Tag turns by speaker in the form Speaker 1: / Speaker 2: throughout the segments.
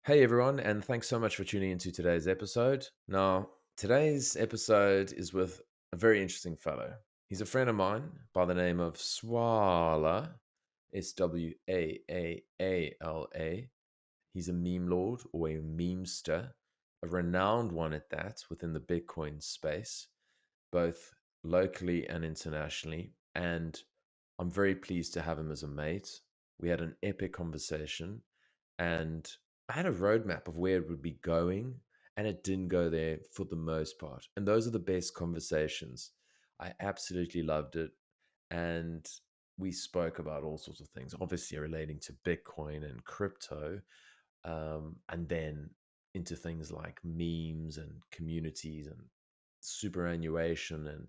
Speaker 1: Hey everyone, and thanks so much for tuning into today's episode. Now, today's episode is with a very interesting fellow. He's a friend of mine by the name of Swaaala, Swaala. He's a meme lord or a memester, a renowned one at that within the Bitcoin space, both locally and internationally. And I'm very pleased to have him as a mate. We had an epic conversation, and I had a roadmap of where it would be going, and it didn't go there for the most part. And those are the best conversations. I absolutely loved it. And we spoke about all sorts of things, obviously relating to Bitcoin and crypto, and then into things like memes and communities and superannuation. And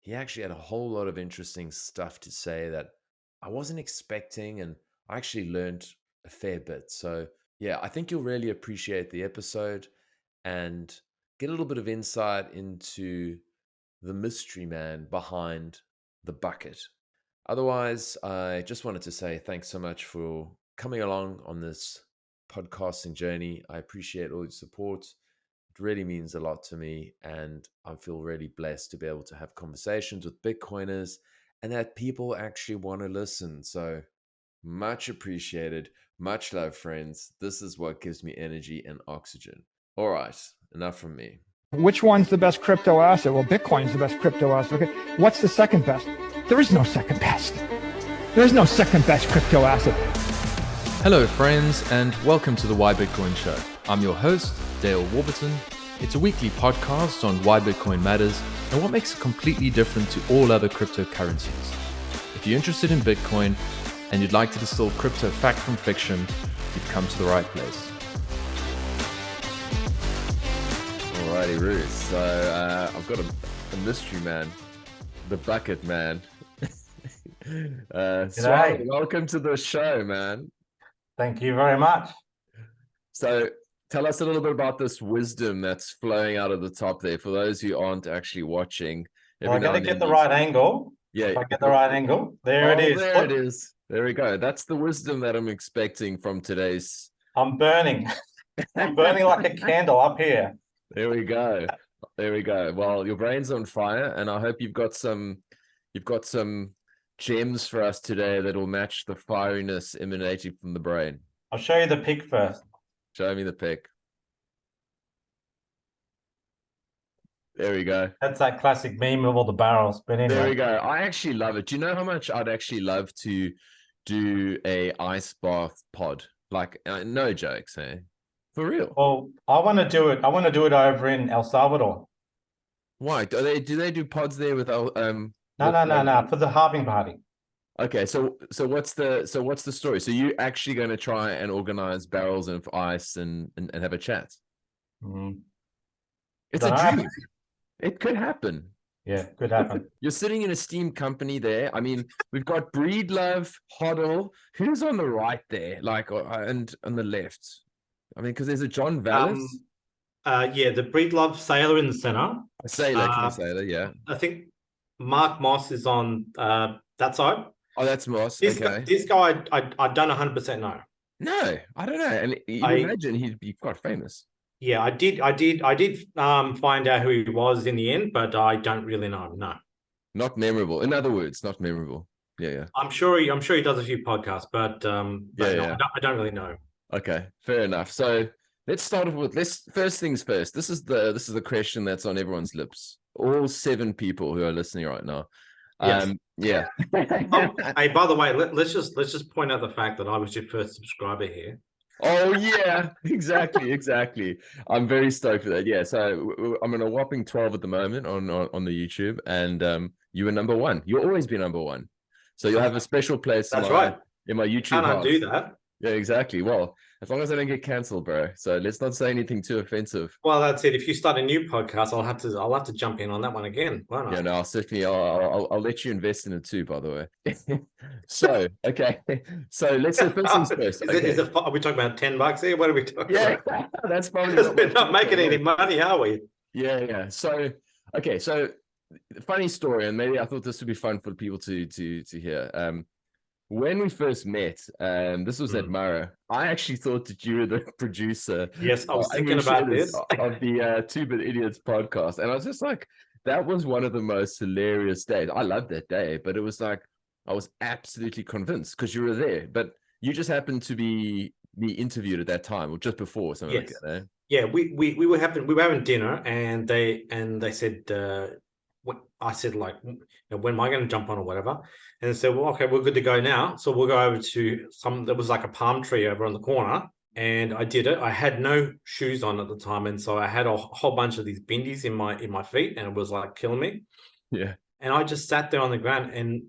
Speaker 1: he actually had a whole lot of interesting stuff to say that I wasn't expecting, and I actually learned a fair bit. So, yeah, I think you'll really appreciate the episode and get a little bit of insight into the mystery man behind the bucket. Otherwise, I just wanted to say thanks so much for coming along on this podcasting journey. I appreciate all your support. It really means a lot to me, and I feel really blessed to be able to have conversations with Bitcoiners and that people actually want to listen. So much appreciated. Much love, friends. This is what gives me energy and oxygen. All right, enough from me.
Speaker 2: Which one's the best crypto asset? Well, Bitcoin's the best crypto asset. Okay. What's the second best? There is no second best. There is no second best crypto asset.
Speaker 3: Hello, friends, and welcome to the Why Bitcoin Show. I'm your host, Dale Warburton. It's a weekly podcast on why Bitcoin matters and what makes it completely different to all other cryptocurrencies. If you're interested in Bitcoin and you'd like to distill crypto fact from fiction, you've come to the right place.
Speaker 1: Alrighty, Ruth. So I've got a mystery man, the bucket man. Swaaalla, welcome to the show, man.
Speaker 4: Thank you very much.
Speaker 1: So tell us a little bit about this wisdom that's flowing out of the top there. For those who aren't actually watching,
Speaker 4: I got to get the right angle.
Speaker 1: Yeah,
Speaker 4: if I get the right angle. There it is.
Speaker 1: There it is. There we go. That's the wisdom that I'm expecting from today's.
Speaker 4: I'm burning. I'm burning like a candle up here.
Speaker 1: There we go. There we go. Well, your brain's on fire, and I hope you've got some gems for us today that will match the fieriness emanating from the brain.
Speaker 4: I'll show you the pic first.
Speaker 1: Show me the pic. There we go.
Speaker 4: That's that classic meme of all the barrels. But anyway.
Speaker 1: There we go. I actually love it. Do you know how much I'd actually love to do a ice bath pod? Like, no jokes, eh? For real.
Speaker 4: Well, I want to do it. I want to do it over in El Salvador.
Speaker 1: Why? Do they do pods there with
Speaker 4: No. For the halving party.
Speaker 1: Okay, so what's the story? So you actually going to try and organize barrels of ice and have a chat? It's a dream. It could happen.
Speaker 4: Yeah, could happen.
Speaker 1: You're sitting in a steam company there. I mean, we've got Breedlove, Hoddle. Who's on the right there? Like, and on the left? I mean, because there's a John Vallis.
Speaker 4: Yeah, the Breedlove Sailor in the center.
Speaker 1: A sailor, yeah.
Speaker 4: I think Mark Moss is on that side.
Speaker 1: Oh, that's Moss.
Speaker 4: This guy, I don't 100% know.
Speaker 1: No, I don't know. And you imagine he'd be quite famous.
Speaker 4: Yeah, I did find out who he was in the end, but I don't really know. No.
Speaker 1: Not memorable. In other words, not memorable. Yeah.
Speaker 4: I'm sure he does a few podcasts, but I don't really know.
Speaker 1: Okay, fair enough. So let's start off with first things first. This is the question that's on everyone's lips. All 7 people who are listening right now.
Speaker 4: Yes.
Speaker 1: Yeah.
Speaker 4: Hey, by the way, let's just point out the fact that I was your first subscriber here.
Speaker 1: Oh yeah, exactly. I'm very stoked for that. Yeah, so I'm in a whopping 12 at the moment on the YouTube, and you were number 1. You'll always be number 1. So you'll have a special place.
Speaker 4: That's right.
Speaker 1: In my YouTube.
Speaker 4: Can't undo that.
Speaker 1: Yeah, exactly. Well, as long as I don't get cancelled, bro. So let's not say anything too offensive.
Speaker 4: Well, that's it. If you start a new podcast, I'll have to jump in on that one again, won't I?
Speaker 1: Yeah, no, I'll let you invest in it too, by the way. So, okay. So let's do first things first.
Speaker 4: Are we talking about $10 here? What are we talking about?
Speaker 1: Yeah, that's probably
Speaker 4: we're not making any money, are we?
Speaker 1: Yeah. So, okay. So funny story, and maybe I thought this would be fun for people to hear. when we first met, this was at
Speaker 4: Mm.
Speaker 1: Murray. I actually thought that you were the producer.
Speaker 4: Yes, I was
Speaker 1: And
Speaker 4: thinking
Speaker 1: we shared
Speaker 4: about
Speaker 1: this
Speaker 4: this.
Speaker 1: of the Two Bit Idiots podcast, and I was just like, that was one of the most hilarious days. I loved that day, but it was like I was absolutely convinced because you were there, but you just happened to be interviewed at that time or just before or something like
Speaker 4: Yes.
Speaker 1: that. Eh?
Speaker 4: Yeah, we were having dinner, and they said, what I said, like, when am I going to jump on or whatever? And they said, well, okay, we're good to go now. So we'll go over to there was like a palm tree over on the corner, and I did it. I had no shoes on at the time, and so I had a whole bunch of these bindies in my feet, and it was like killing me.
Speaker 1: Yeah,
Speaker 4: And I just sat there on the ground, and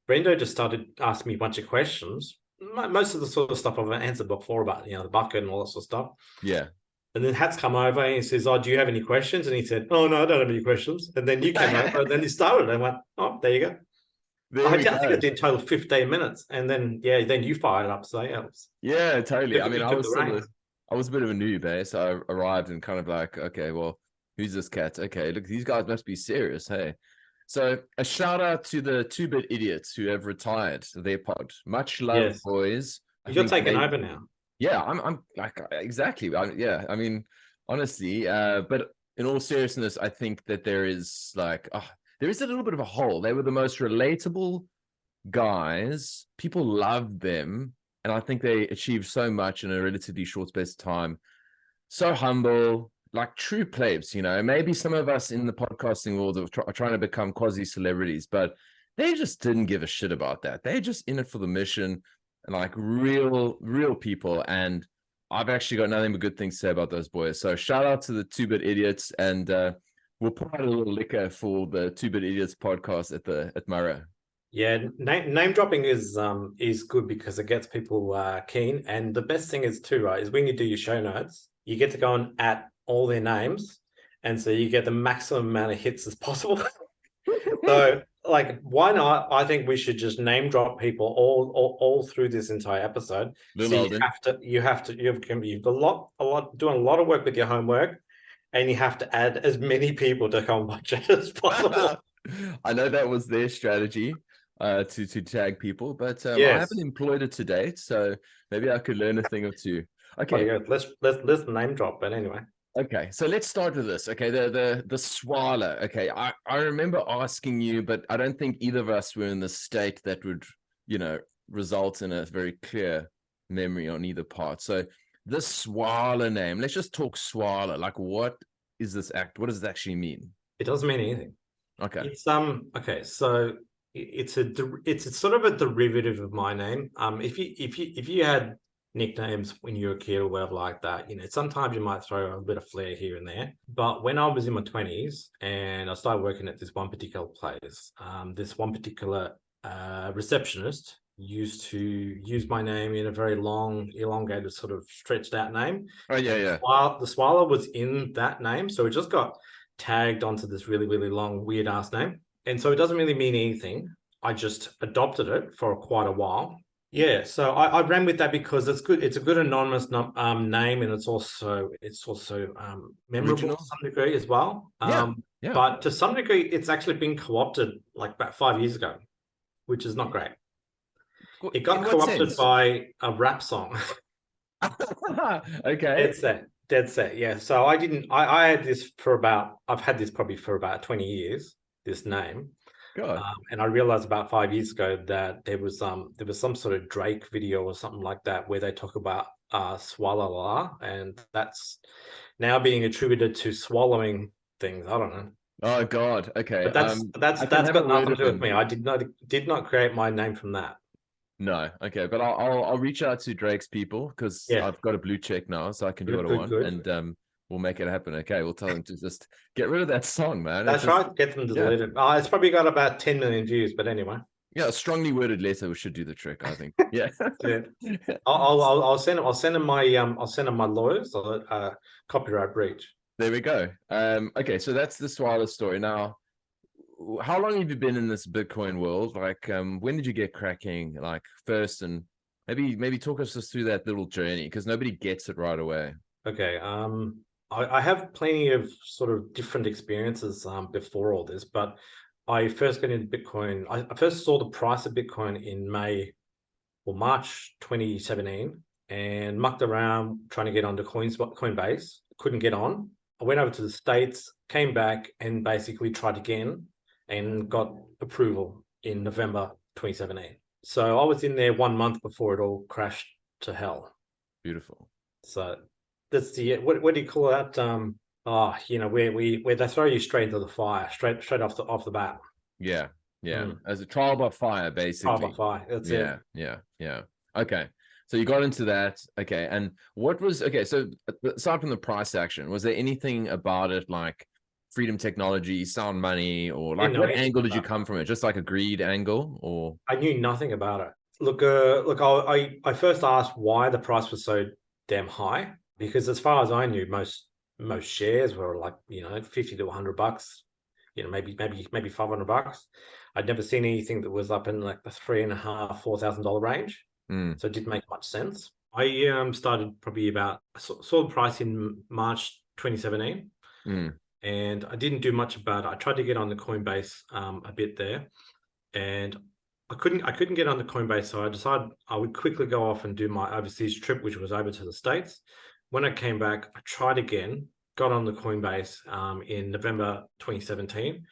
Speaker 4: Brendo just started asking me a bunch of questions. Most of the sort of stuff I've answered before about, the bucket and all that sort of stuff.
Speaker 1: yeah.
Speaker 4: And then Hat's come over and he says, "Oh, do you have any questions?" And he said, "Oh, no, I don't have any questions." And then you came over and then he started. I went, "Oh, there you go."
Speaker 1: There we
Speaker 4: I think
Speaker 1: go.
Speaker 4: it did total 15 minutes. And then, then you fired up. So, yeah,
Speaker 1: Yeah, totally. I mean,
Speaker 4: you took the reins.
Speaker 1: I was a bit of a noob, eh? So I arrived and kind of like, okay, well, who's this cat? Okay, look, these guys must be serious, hey. So a shout out to the Two Bit Idiots who have retired their pod. Much love,
Speaker 4: Yes.
Speaker 1: boys. I
Speaker 4: You're
Speaker 1: think
Speaker 4: taking
Speaker 1: they,
Speaker 4: over now.
Speaker 1: yeah, I'm like exactly. Yeah, I mean, honestly, but in all seriousness, I think that there is like, there is a little bit of a hole. They were the most relatable guys. People loved them, and I think they achieved so much in a relatively short space of time. So humble, like true plebs. Maybe some of us in the podcasting world are trying to become quasi celebrities, but they just didn't give a shit about that. They're just in it for the mission, and like real people. And I've actually got nothing but good things to say about those boys. So shout out to the Two Bit Idiots, and we'll put out a little liquor for the Two Bit Idiots podcast at Murray.
Speaker 4: Yeah, name dropping is good because it gets people keen. And the best thing is too, right, is when you do your show notes, you get to go and at all their names, and so you get the maximum amount of hits as possible. So, like, why not? I think we should just name drop people all through this entire episode. So you've doing a lot of work with your homework, and you have to add as many people to come watch it as possible.
Speaker 1: I know that was their strategy to tag people, but I
Speaker 4: Yes.
Speaker 1: haven't employed it to date, so maybe I could learn a thing or two.
Speaker 4: Oh,
Speaker 1: Okay.
Speaker 4: yeah. Let's name drop. But anyway.
Speaker 1: Okay, so let's start with this. Okay, the Swaaala. Okay, I remember asking you, but I don't think either of us were in the state that would, result in a very clear memory on either part. So the Swaaala name. Let's just talk Swaaala. Like, what is this act? What does it actually mean?
Speaker 4: It doesn't mean anything.
Speaker 1: Okay.
Speaker 4: It's okay. So it's a sort of a derivative of my name. If you had nicknames when you were a kid or whatever like that, sometimes you might throw a bit of flair here and there. But when I was in my 20s and I started working at this one particular place, this one particular receptionist used to use my name in a very long, elongated, sort of stretched out name.
Speaker 1: Oh yeah, yeah.
Speaker 4: The Swaaala was in that name, so it just got tagged onto this really, really long, weird ass name. And so it doesn't really mean anything. I just adopted it for quite a while. Yeah, so I ran with that because it's good. It's a good anonymous name, and it's also memorable
Speaker 1: Original.
Speaker 4: to some degree as well.
Speaker 1: Yeah.
Speaker 4: But to some degree, it's actually been co-opted like about 5 years ago, which is not great. It got co-opted by a rap song.
Speaker 1: Okay.
Speaker 4: Dead set. Yeah. So I had this I've had this probably for about 20 years, this name.
Speaker 1: God.
Speaker 4: And I realized about 5 years ago that there was some sort of Drake video or something like that where they talk about swaaalla, and that's now being attributed to swallowing things. I don't know.
Speaker 1: Oh God. Okay.
Speaker 4: But that's got nothing to do with me. I did not create my name from that.
Speaker 1: No. Okay. But I'll reach out to Drake's people because I've got a blue check now, so I can do what I want. Good. And we'll make it happen. Okay. We'll tell them to just get rid of that song, man.
Speaker 4: That's right. Get them to delete it. It's probably got about 10 million views, but anyway.
Speaker 1: Yeah, a strongly worded letter should do the trick, I think. Yeah.
Speaker 4: Yeah. I'll send them my lawyers copyright breach.
Speaker 1: There we go. Okay, so that's the Swaaala story. Now, how long have you been in this Bitcoin world? Like, when did you get cracking? Like first, and maybe talk us just through that little journey because nobody gets it right away.
Speaker 4: Okay. I have plenty of sort of different experiences before all this, but I first got into Bitcoin. I first saw the price of Bitcoin in May March 2017 and mucked around trying to get onto Coinbase. Couldn't get on. I went over to the States, came back, and basically tried again and got approval in November 2017. So I was in there 1 month before it all crashed to hell.
Speaker 1: Beautiful.
Speaker 4: So that's the what do you call that? Where they throw you straight into the fire, straight off the bat.
Speaker 1: Yeah. As a trial by fire, basically.
Speaker 4: Trial by fire. That's it.
Speaker 1: Yeah. Okay. So you got into that. Okay. And what was so aside from the price action, was there anything about it like freedom technology, sound money, or like what angle did you come from it? Just like a greed angle, or?
Speaker 4: I knew nothing about it. Look, I first asked why the price was so damn high, because as far as I knew, most shares were like, $50 to $100, maybe $500. I'd never seen anything that was up in like the $3,500-$4,000 range. So it didn't make much sense. I started probably saw the price in March 2017. And I didn't do much about it. I tried to get on the Coinbase a bit there, and I couldn't get on the Coinbase. So I decided I would quickly go off and do my overseas trip, which was over to the States. When I came back, I tried again, got on the Coinbase in November 2017,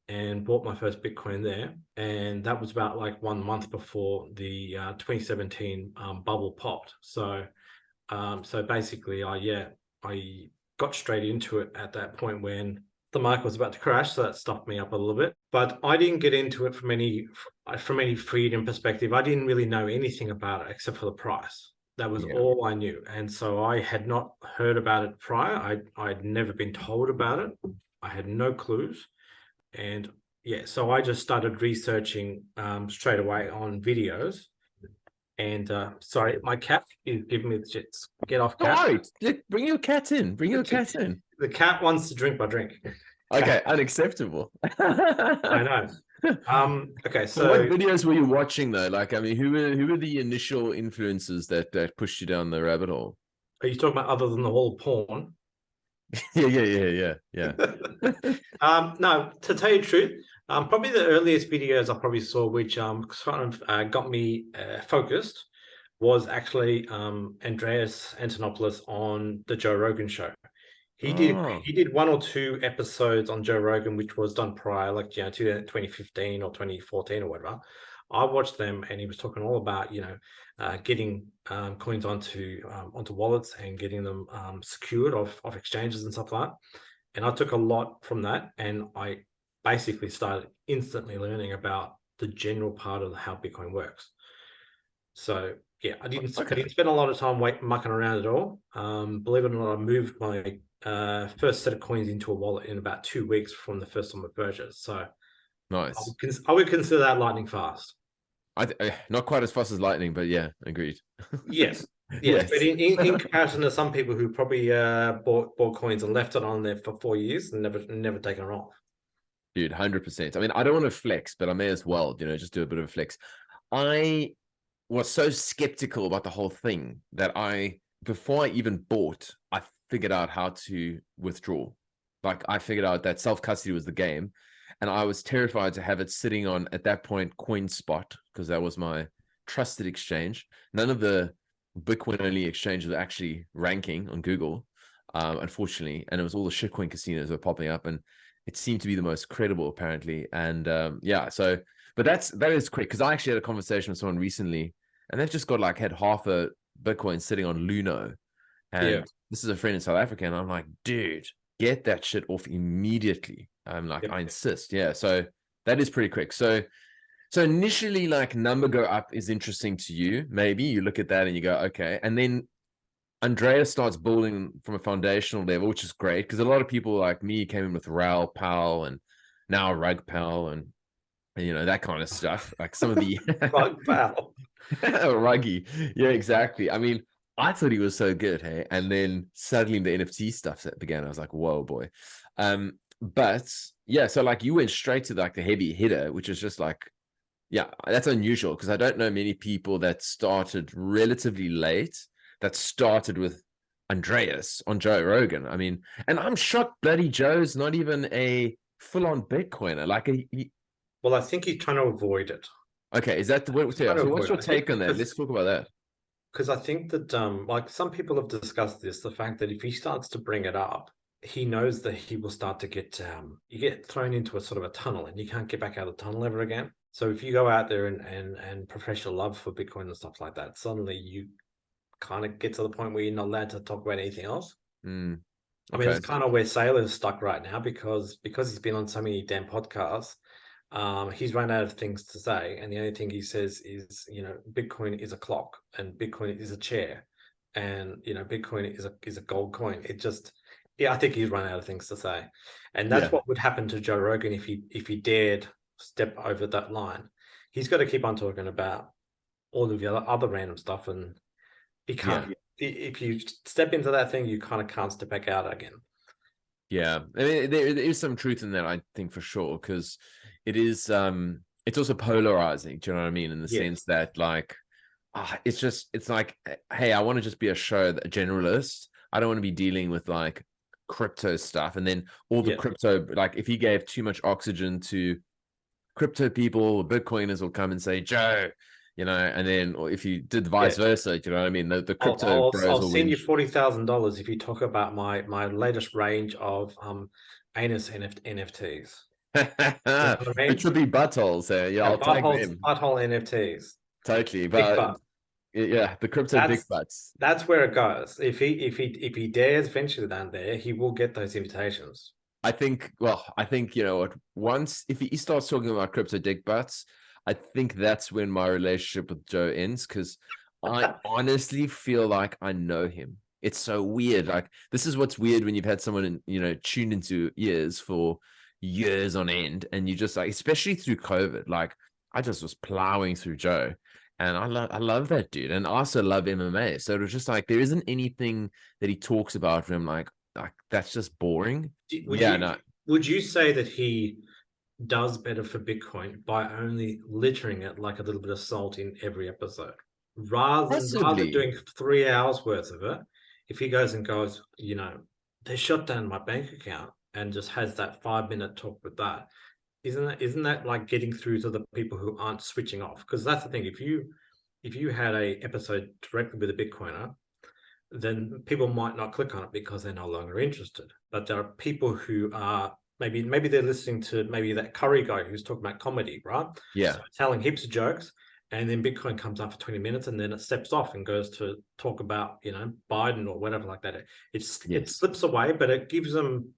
Speaker 4: and bought my first Bitcoin there. And that was about like 1 month before the 2017 bubble popped. So basically, I got straight into it at that point when the market was about to crash, so that stopped me up a little bit. But I didn't get into it from any freedom perspective. I didn't really know anything about it except for the price. That was all I knew. And so I had not heard about it prior. I'd never been told about it. I had no clues. And so I just started researching straight away on videos. And sorry, my cat is giving me the shits. Get off, cat.
Speaker 1: All right, bring your cat in.
Speaker 4: The cat wants to drink my drink.
Speaker 1: Okay, unacceptable.
Speaker 4: I know. Okay, so
Speaker 1: what videos were you watching though? Like, I mean, who were the initial influences that pushed you down the rabbit hole?
Speaker 4: Are you talking about other than the whole porn?
Speaker 1: Yeah.
Speaker 4: No, to tell you the truth, probably the earliest videos I probably saw, which kind of got me focused, was actually Andreas Antonopoulos on the Joe Rogan show. He did 1 or 2 episodes on Joe Rogan, which was done prior, like 2015 or 2014 or whatever. I watched them, and he was talking all about getting coins onto wallets and getting them secured off exchanges and stuff like that. And I took a lot from that, and I basically started instantly learning about the general part of how Bitcoin works. So yeah, I didn't spend a lot of time mucking around at all. Believe it or not, I moved my first set of coins into a wallet in about 2 weeks from the first time I purchased. So
Speaker 1: nice.
Speaker 4: I would consider that lightning fast.
Speaker 1: Not quite as fast as lightning, but yeah, agreed.
Speaker 4: Yes. But in comparison to some people who probably bought coins and left it on there for 4 years and never taken it off.
Speaker 1: Dude, 100%. I mean, I don't want to flex, but I may as well, just do a bit of a flex. I was so skeptical about the whole thing that before I even bought, I figured out how to withdraw. Like, I figured out that self-custody was the game. And I was terrified to have it sitting on, at that point, CoinSpot, because that was my trusted exchange. None of the Bitcoin-only exchanges were actually ranking on Google, unfortunately. And it was all the shitcoin casinos were popping up, and it seemed to be the most credible, apparently. And but that is quick, because I actually had a conversation with someone recently, and they've just had half a Bitcoin sitting on Luno. And this is a friend in South Africa, and I'm like, dude, get that shit off immediately. I'm like, I insist. Yeah. So that is pretty quick. So initially, like, number go up is interesting to you. Maybe you look at that and you go, okay. And then Andreas starts building from a foundational level, which is great, because a lot of people like me came in with RAL Pal and now Rug Pal and that kind of stuff. Like some of the
Speaker 4: Rug Pal.
Speaker 1: Ruggy. Yeah, exactly. I mean, I thought he was so good, hey? And then suddenly the NFT stuff began. I was like, whoa, boy. But yeah, so like you went straight to like the heavy hitter, which is just like, yeah, that's unusual, because I don't know many people that started relatively late that started with Andreas on Joe Rogan. I mean, and I'm shocked bloody Joe's not even a full-on Bitcoiner. Like
Speaker 4: well, I think he's trying to avoid it.
Speaker 1: Okay, is that the what?
Speaker 4: Kind
Speaker 1: So
Speaker 4: of
Speaker 1: what's
Speaker 4: would.
Speaker 1: your
Speaker 4: I think
Speaker 1: take on that? Let's talk about that.
Speaker 4: because I think that like some people have discussed this, the fact that if he starts to bring it up, he knows that he will start to get you get thrown into a sort of a tunnel and you can't get back out of the tunnel ever again. So if you go out there and profess your love for Bitcoin and stuff like that, suddenly you kind of get to the point where you're not allowed to talk about anything else.
Speaker 1: Mm,
Speaker 4: I mean, it's
Speaker 1: okay.
Speaker 4: kind of where Sailor's stuck right now because he's been on so many damn podcasts. He's run out of things to say, and the only thing he says is, Bitcoin is a clock, and Bitcoin is a chair, and Bitcoin is a gold coin. It just, yeah, I think he's run out of things to say, and that's
Speaker 1: Yeah.
Speaker 4: what would happen to Joe Rogan if he dared step over that line. He's got to keep on talking about all of the other random stuff, and he can't.
Speaker 1: Yeah.
Speaker 4: If you step into that thing, you kind of can't step back out again.
Speaker 1: Yeah. I mean, there is some truth in that, I think, for sure, because it is it's also polarizing. Do you know what I mean? In the
Speaker 4: Yes.
Speaker 1: sense that, like, it's like, hey, I want to just be a generalist. I don't want to be dealing with like crypto stuff, and then all the crypto, like, if he gave too much oxygen to crypto people, Bitcoiners will come and say, Joe, and then, or if you did vice versa, you know what I mean? The crypto bros
Speaker 4: I'll
Speaker 1: will
Speaker 4: send
Speaker 1: win.
Speaker 4: you $40,000 if you talk about my latest range of anus NFTs. You know what I
Speaker 1: The
Speaker 4: mean?
Speaker 1: trippy buttholes there. Yeah, I'll tag them.
Speaker 4: Butthole NFTs.
Speaker 1: Totally.
Speaker 4: Big
Speaker 1: But
Speaker 4: butt.
Speaker 1: yeah, the crypto big
Speaker 4: That's
Speaker 1: butts.
Speaker 4: that's where it goes. If he dares venture down there, he will get those invitations.
Speaker 1: I think, you know what, once if he starts talking about crypto dick butts, I think that's when my relationship with Joe ends, because I honestly feel like I know him. It's so weird. Like, this is what's weird when you've had someone tuned into ears for years on end, and you just, like, especially through COVID, like, I just was plowing through Joe, and I love that dude, and I also love MMA. So it was just like, there isn't anything that he talks about where I'm like that's just boring.
Speaker 4: Would
Speaker 1: Yeah,
Speaker 4: you
Speaker 1: no,
Speaker 4: would you say that he does better for Bitcoin by only littering it like a little bit of salt in every episode, rather than
Speaker 1: possibly.
Speaker 4: doing 3 hours worth of it? If he goes and goes, they shut down my bank account and just has that 5 minute talk with that, isn't that like getting through to the people who aren't switching off? Because that's the thing. If you had a episode directly with a Bitcoiner, then people might not click on it because they're no longer interested. But there are people who are maybe they're listening to maybe that Curry guy who's talking about comedy, right?
Speaker 1: Yeah.
Speaker 4: So telling heaps of jokes, and then Bitcoin comes up for 20 minutes and then it steps off and goes to talk about, Biden or whatever like that. It
Speaker 1: Yes.
Speaker 4: slips away, but it gives them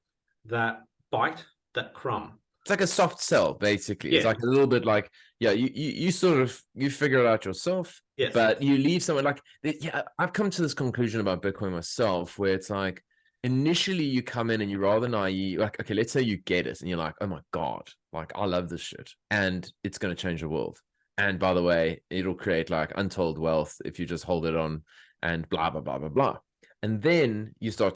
Speaker 4: that bite, that crumb.
Speaker 1: It's like a soft sell, basically. It's
Speaker 4: Yeah.
Speaker 1: like a little bit like, yeah, you sort of, you figure it out yourself,
Speaker 4: Yes.
Speaker 1: but you leave someone like, yeah, I've come to this conclusion about Bitcoin myself, where it's like, initially you come in and you're rather naive. Like, okay, let's say you get it and you're like, oh my God, like, I love this shit and it's going to change the world. And by the way, it'll create like untold wealth if you just hold it on and blah, blah, blah, blah, blah. And then you start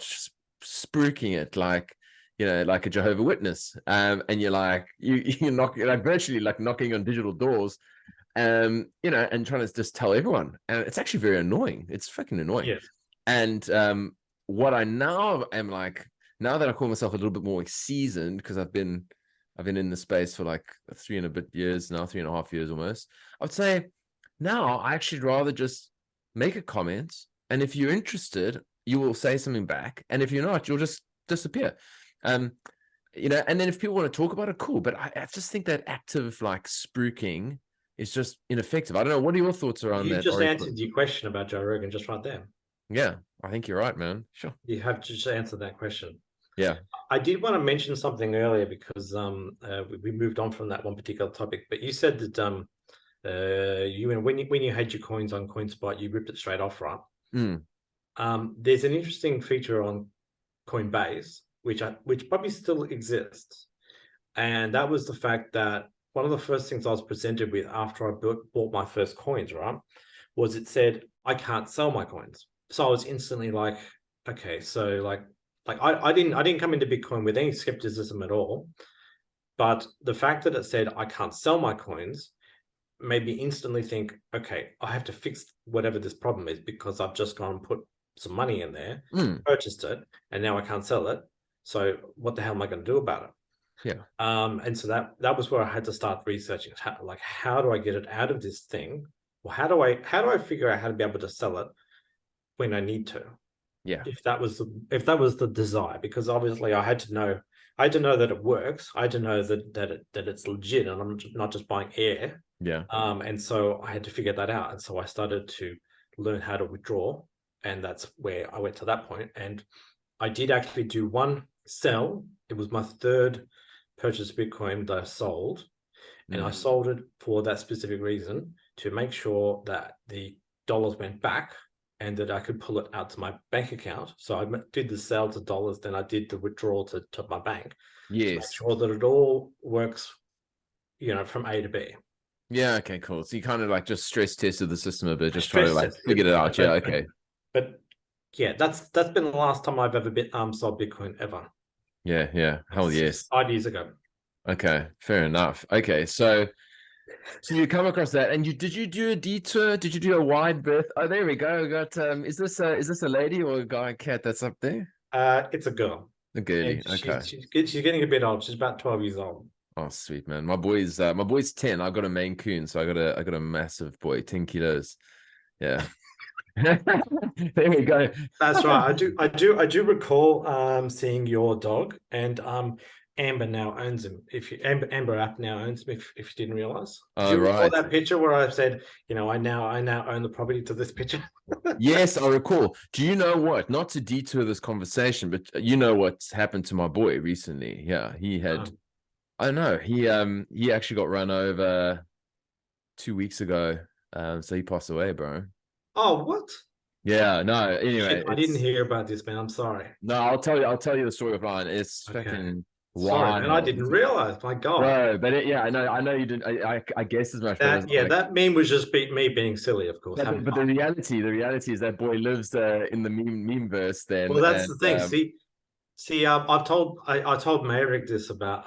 Speaker 1: spruiking it like, like a Jehovah's Witness. And you're like, you're knocking, like, virtually like knocking on digital doors, and trying to just tell everyone. And it's actually very annoying. It's fucking annoying.
Speaker 4: Yes.
Speaker 1: And what I now am like, now that I call myself a little bit more seasoned, because I've been in the space for like 3.5 years almost, I would say now I actually rather just make a comment, and if you're interested, you will say something back, and if you're not, you'll just disappear. And then if people want to talk about it, cool. But I just think that active like spruiking is just ineffective. I don't know. What are your thoughts around
Speaker 4: You
Speaker 1: that?
Speaker 4: just answered your question about Joe Rogan just right there.
Speaker 1: Yeah, I think you're right, man. Sure.
Speaker 4: You have just answered that question.
Speaker 1: Yeah.
Speaker 4: I did want to mention something earlier because we moved on from that one particular topic. But you said that when you had your coins on CoinSpot, you ripped it straight off, right?
Speaker 1: Mm.
Speaker 4: There's an interesting feature on Coinbase, which probably still exists, and that was the fact that one of the first things I was presented with after I bought my first coins, right, was it said I can't sell my coins. So I was instantly like, okay, so like I didn't come into Bitcoin with any skepticism at all, but the fact that it said I can't sell my coins made me instantly think, okay, I have to fix whatever this problem is because I've just gone and put some money in there, purchased it, and now I can't sell it. So what the hell am I going to do about it?
Speaker 1: Yeah.
Speaker 4: And so that was where I had to start researching, how do I get it out of this thing? Well, how do I figure out how to be able to sell it when I need to?
Speaker 1: Yeah.
Speaker 4: If that was the desire, because obviously I had to know that it works. I had to know that it's legit, and I'm not just buying air.
Speaker 1: Yeah.
Speaker 4: And so I had to figure that out, and so I started to learn how to withdraw, and that's where I went to that point. And I did actually do one sell. It was my third purchase of Bitcoin that I sold, and I sold it for that specific reason, to make sure that the dollars went back and that I could pull it out to my bank account. So I did the sell to dollars, then I did the withdrawal to my bank, to make
Speaker 1: Yes.
Speaker 4: sure that it all works, from A to B.
Speaker 1: Yeah. Okay. Cool. So you kind of like just stress tested the system a bit,
Speaker 4: I
Speaker 1: just try to
Speaker 4: stress
Speaker 1: like
Speaker 4: tested
Speaker 1: figure it out.
Speaker 4: it,
Speaker 1: Yeah. Okay.
Speaker 4: but yeah, that's been the last time I've ever been sold Bitcoin ever.
Speaker 1: Yeah. Yeah.
Speaker 4: Like
Speaker 1: Hell yes.
Speaker 4: 5 years ago.
Speaker 1: Okay. Fair enough. Okay. So you come across that, and did you do a detour? Did you do a wide berth? Oh, there we go. We got is this a lady or a guy cat that's up there?
Speaker 4: It's a girl,
Speaker 1: A girly.
Speaker 4: and
Speaker 1: Okay.
Speaker 4: she's getting a bit old. She's about 12 years old.
Speaker 1: Oh, sweet man. My boy's 10. I've got a Maine Coon, so I got a massive boy, 10 kilos. Yeah. There we go.
Speaker 4: That's right. I do recall seeing your dog, and Amber now owns him. If you Amber app now owns him, if you didn't realize. Did
Speaker 1: Oh,
Speaker 4: you recall
Speaker 1: right.
Speaker 4: that picture where I said, I now own the property to this picture?
Speaker 1: Yes, I recall. Do you know what? Not to detour this conversation, but you know what's happened to my boy recently? Yeah, he had. I know he actually got run over 2 weeks ago. So he passed away, bro.
Speaker 4: Oh, what?
Speaker 1: Yeah, no. Anyway,
Speaker 4: Shit, I didn't hear about this, man. I'm sorry.
Speaker 1: no. I'll tell you the story offline. It's
Speaker 4: Okay.
Speaker 1: fucking
Speaker 4: Sorry, man. I
Speaker 1: wild,
Speaker 4: didn't realize. My God.
Speaker 1: bro. But yeah, I know you didn't. I guess as much, but it's like.
Speaker 4: That meme was just me being silly, of course.
Speaker 1: Yeah,
Speaker 4: Having
Speaker 1: but
Speaker 4: fun.
Speaker 1: the reality is that boy lives in the meme verse then,
Speaker 4: Well, that's
Speaker 1: and
Speaker 4: the thing. See, I told Maverick this about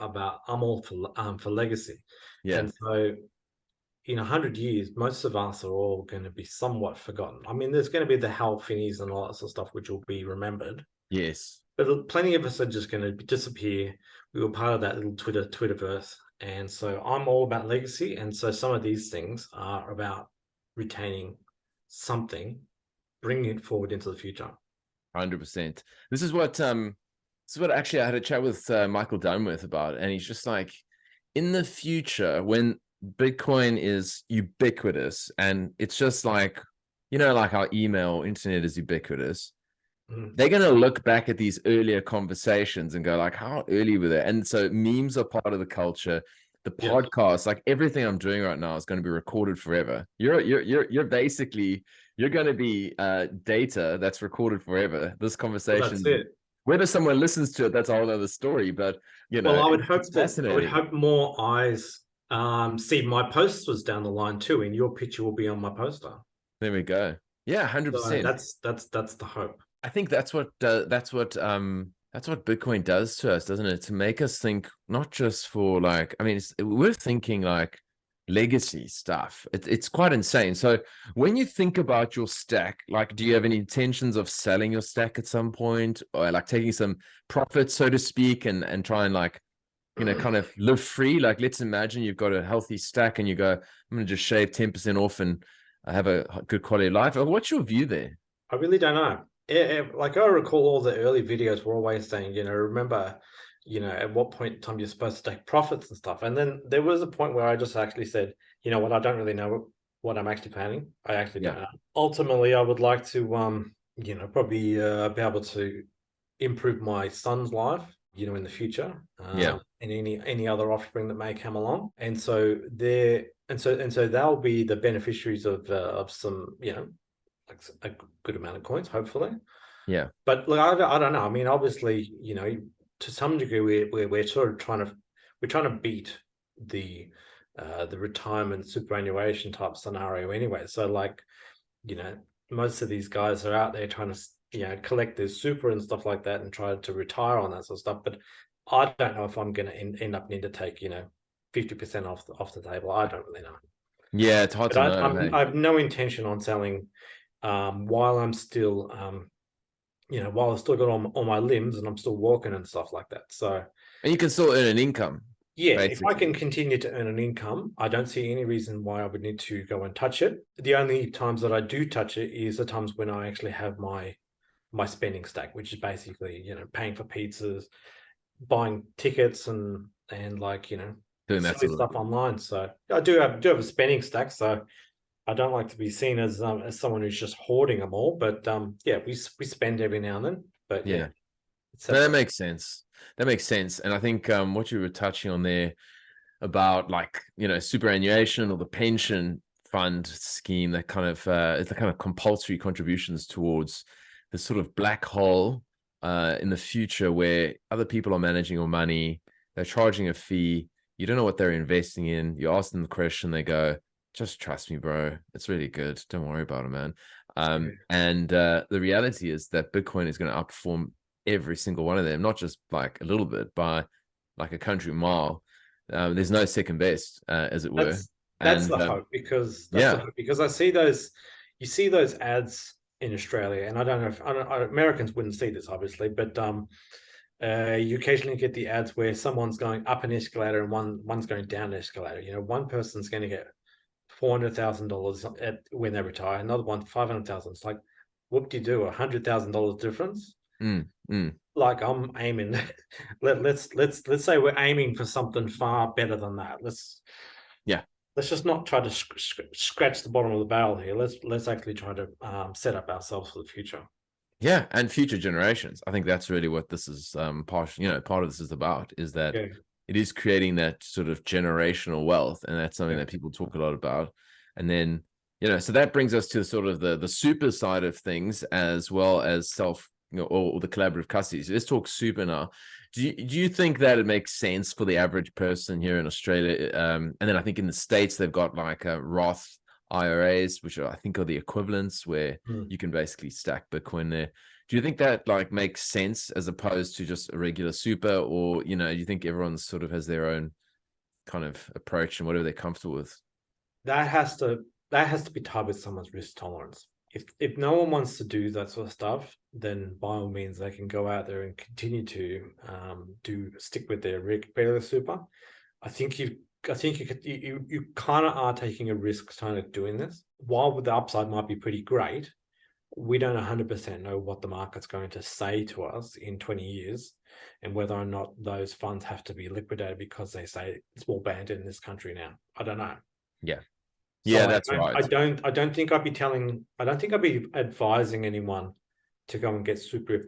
Speaker 4: I'm all for legacy,
Speaker 1: yeah,
Speaker 4: and so in 100 years, most of us are all going to be somewhat forgotten. I mean, there's going to be the Hal Finneys and all that sort of stuff, which will be remembered,
Speaker 1: yes,
Speaker 4: but plenty of us are just going to disappear. We were part of that little Twitterverse, and so I'm all about legacy. And so some of these things are about retaining something, bringing it forward into the future.
Speaker 1: 100%. This is what actually I had a chat with Michael Dunworth about, and he's just like, in the future when Bitcoin is ubiquitous, and it's just like, like our email internet is ubiquitous. They're going to look back at these earlier conversations and go like, how early were they? And so memes are part of the culture. The podcast, like everything I'm doing right now, is going to be recorded forever. You're basically, you're going to be data that's recorded forever. This
Speaker 4: Well,
Speaker 1: conversation,
Speaker 4: that's it.
Speaker 1: whether someone listens to it, that's a whole other story. But
Speaker 4: Well, I would hope
Speaker 1: it's
Speaker 4: that
Speaker 1: fascinating.
Speaker 4: more eyes see my posters down the line too, and your picture will be on my poster.
Speaker 1: There we go. Yeah,
Speaker 4: So
Speaker 1: 100%.
Speaker 4: that's the hope.
Speaker 1: I think that's what Bitcoin does to us, doesn't it? To make us think not just for like, I mean, we're thinking like legacy stuff. It's quite insane. So when you think about your stack, like, do you have any intentions of selling your stack at some point, or like taking some profit, so to speak, and try and like, kind of live free? Like, let's imagine you've got a healthy stack and you go, I'm going to just shave 10% off and have a good quality of life. What's your view there?
Speaker 4: I really don't know. Like, I recall all the early videos were always saying, remember, at what point in time you're supposed to take profits and stuff. And then there was a point where I just actually said, you know what, I don't really know what I'm actually planning. I actually don't know. Ultimately, I would like to, probably be able to improve my son's life, in the future, and any other offspring that may come along. And so they'll be the beneficiaries of some, like a good amount of coins, hopefully.
Speaker 1: Yeah.
Speaker 4: But look, I don't know. I mean, obviously, to some degree, we're sort of trying to beat the retirement superannuation type scenario anyway. So like, most of these guys are out there trying to collect their super and stuff like that and try to retire on that sort of stuff. But I don't know if I'm going to end up needing to take 50% off the table. I don't really know.
Speaker 1: Yeah, it's hard to know.
Speaker 4: I have no intention on selling while I'm still while I still got all my limbs and I'm still walking and stuff like that. So
Speaker 1: And you can still earn an income,
Speaker 4: yeah, if I
Speaker 1: basically.
Speaker 4: can continue to earn an income, I don't see any reason why I would need to go and touch it. The only times that I do touch it is the times when I actually have my spending stack, which is basically, paying for pizzas, buying tickets and like,
Speaker 1: Doing that
Speaker 4: silly
Speaker 1: sort of
Speaker 4: stuff online. So I do have a spending stack. So I don't like to be seen as someone who's just hoarding them all. But yeah, we spend every now and then. But yeah,
Speaker 1: yeah.
Speaker 4: it's
Speaker 1: No, that
Speaker 4: separate.
Speaker 1: makes sense. That makes sense. And I think what you were touching on there about like, superannuation or the pension fund scheme, that kind of it's the kind of compulsory contributions towards the sort of black hole in the future where other people are managing your money, they're charging a fee, you don't know what they're investing in, you ask them the question, they go, just trust me, bro, it's really good, don't worry about it, man.
Speaker 4: Yeah.
Speaker 1: And the reality is that Bitcoin is going to outperform every single one of them, not just like a little bit, by like a country mile. There's no second best, as it were.
Speaker 4: That's
Speaker 1: And
Speaker 4: the hope, because
Speaker 1: yeah,
Speaker 4: I see those, you see those ads in Australia, and I don't know if Americans wouldn't see this obviously, but you occasionally get the ads where someone's going up an escalator and one's going down an escalator. One person's going to get $400,000 when they retire, another one 500,000. It's like, whoop de do, $100,000 difference.
Speaker 1: mm, mm,
Speaker 4: Like I'm aiming, let's say we're aiming for something far better than that.
Speaker 1: yeah.
Speaker 4: Let's just not try to scratch the bottom of the barrel here. Let's actually try to set up ourselves for the future.
Speaker 1: Yeah, and future generations. I think that's really what this is part of this is about, is that
Speaker 4: Yeah,
Speaker 1: it is creating that sort of generational wealth, and that's something
Speaker 4: yeah,
Speaker 1: that people talk a lot about. And then, so that brings us to sort of the super side of things, as well as self, or the collaborative custody. So let's talk super now. Do you think that it makes sense for the average person here in Australia? And then I think in the States they've got like a Roth IRAs, which I think are the equivalents, where
Speaker 4: mm.
Speaker 1: you can basically stack Bitcoin there. Do you think that like makes sense as opposed to just a regular super, or you think everyone sort of has their own kind of approach and whatever they're comfortable with?
Speaker 4: That has to be tied with someone's risk tolerance. If no one wants to do that sort of stuff, then by all means they can go out there and continue to stick with their regular super. I think you kind of are taking a risk kind of doing this. While the upside might be pretty great, we don't 100% know what the market's going to say to us in 20 years, and whether or not those funds have to be liquidated because they say it's all banned in this country now. I don't know.
Speaker 1: Yeah.
Speaker 4: So
Speaker 1: Yeah, that's right.
Speaker 4: I don't think I'd be advising anyone to go and get super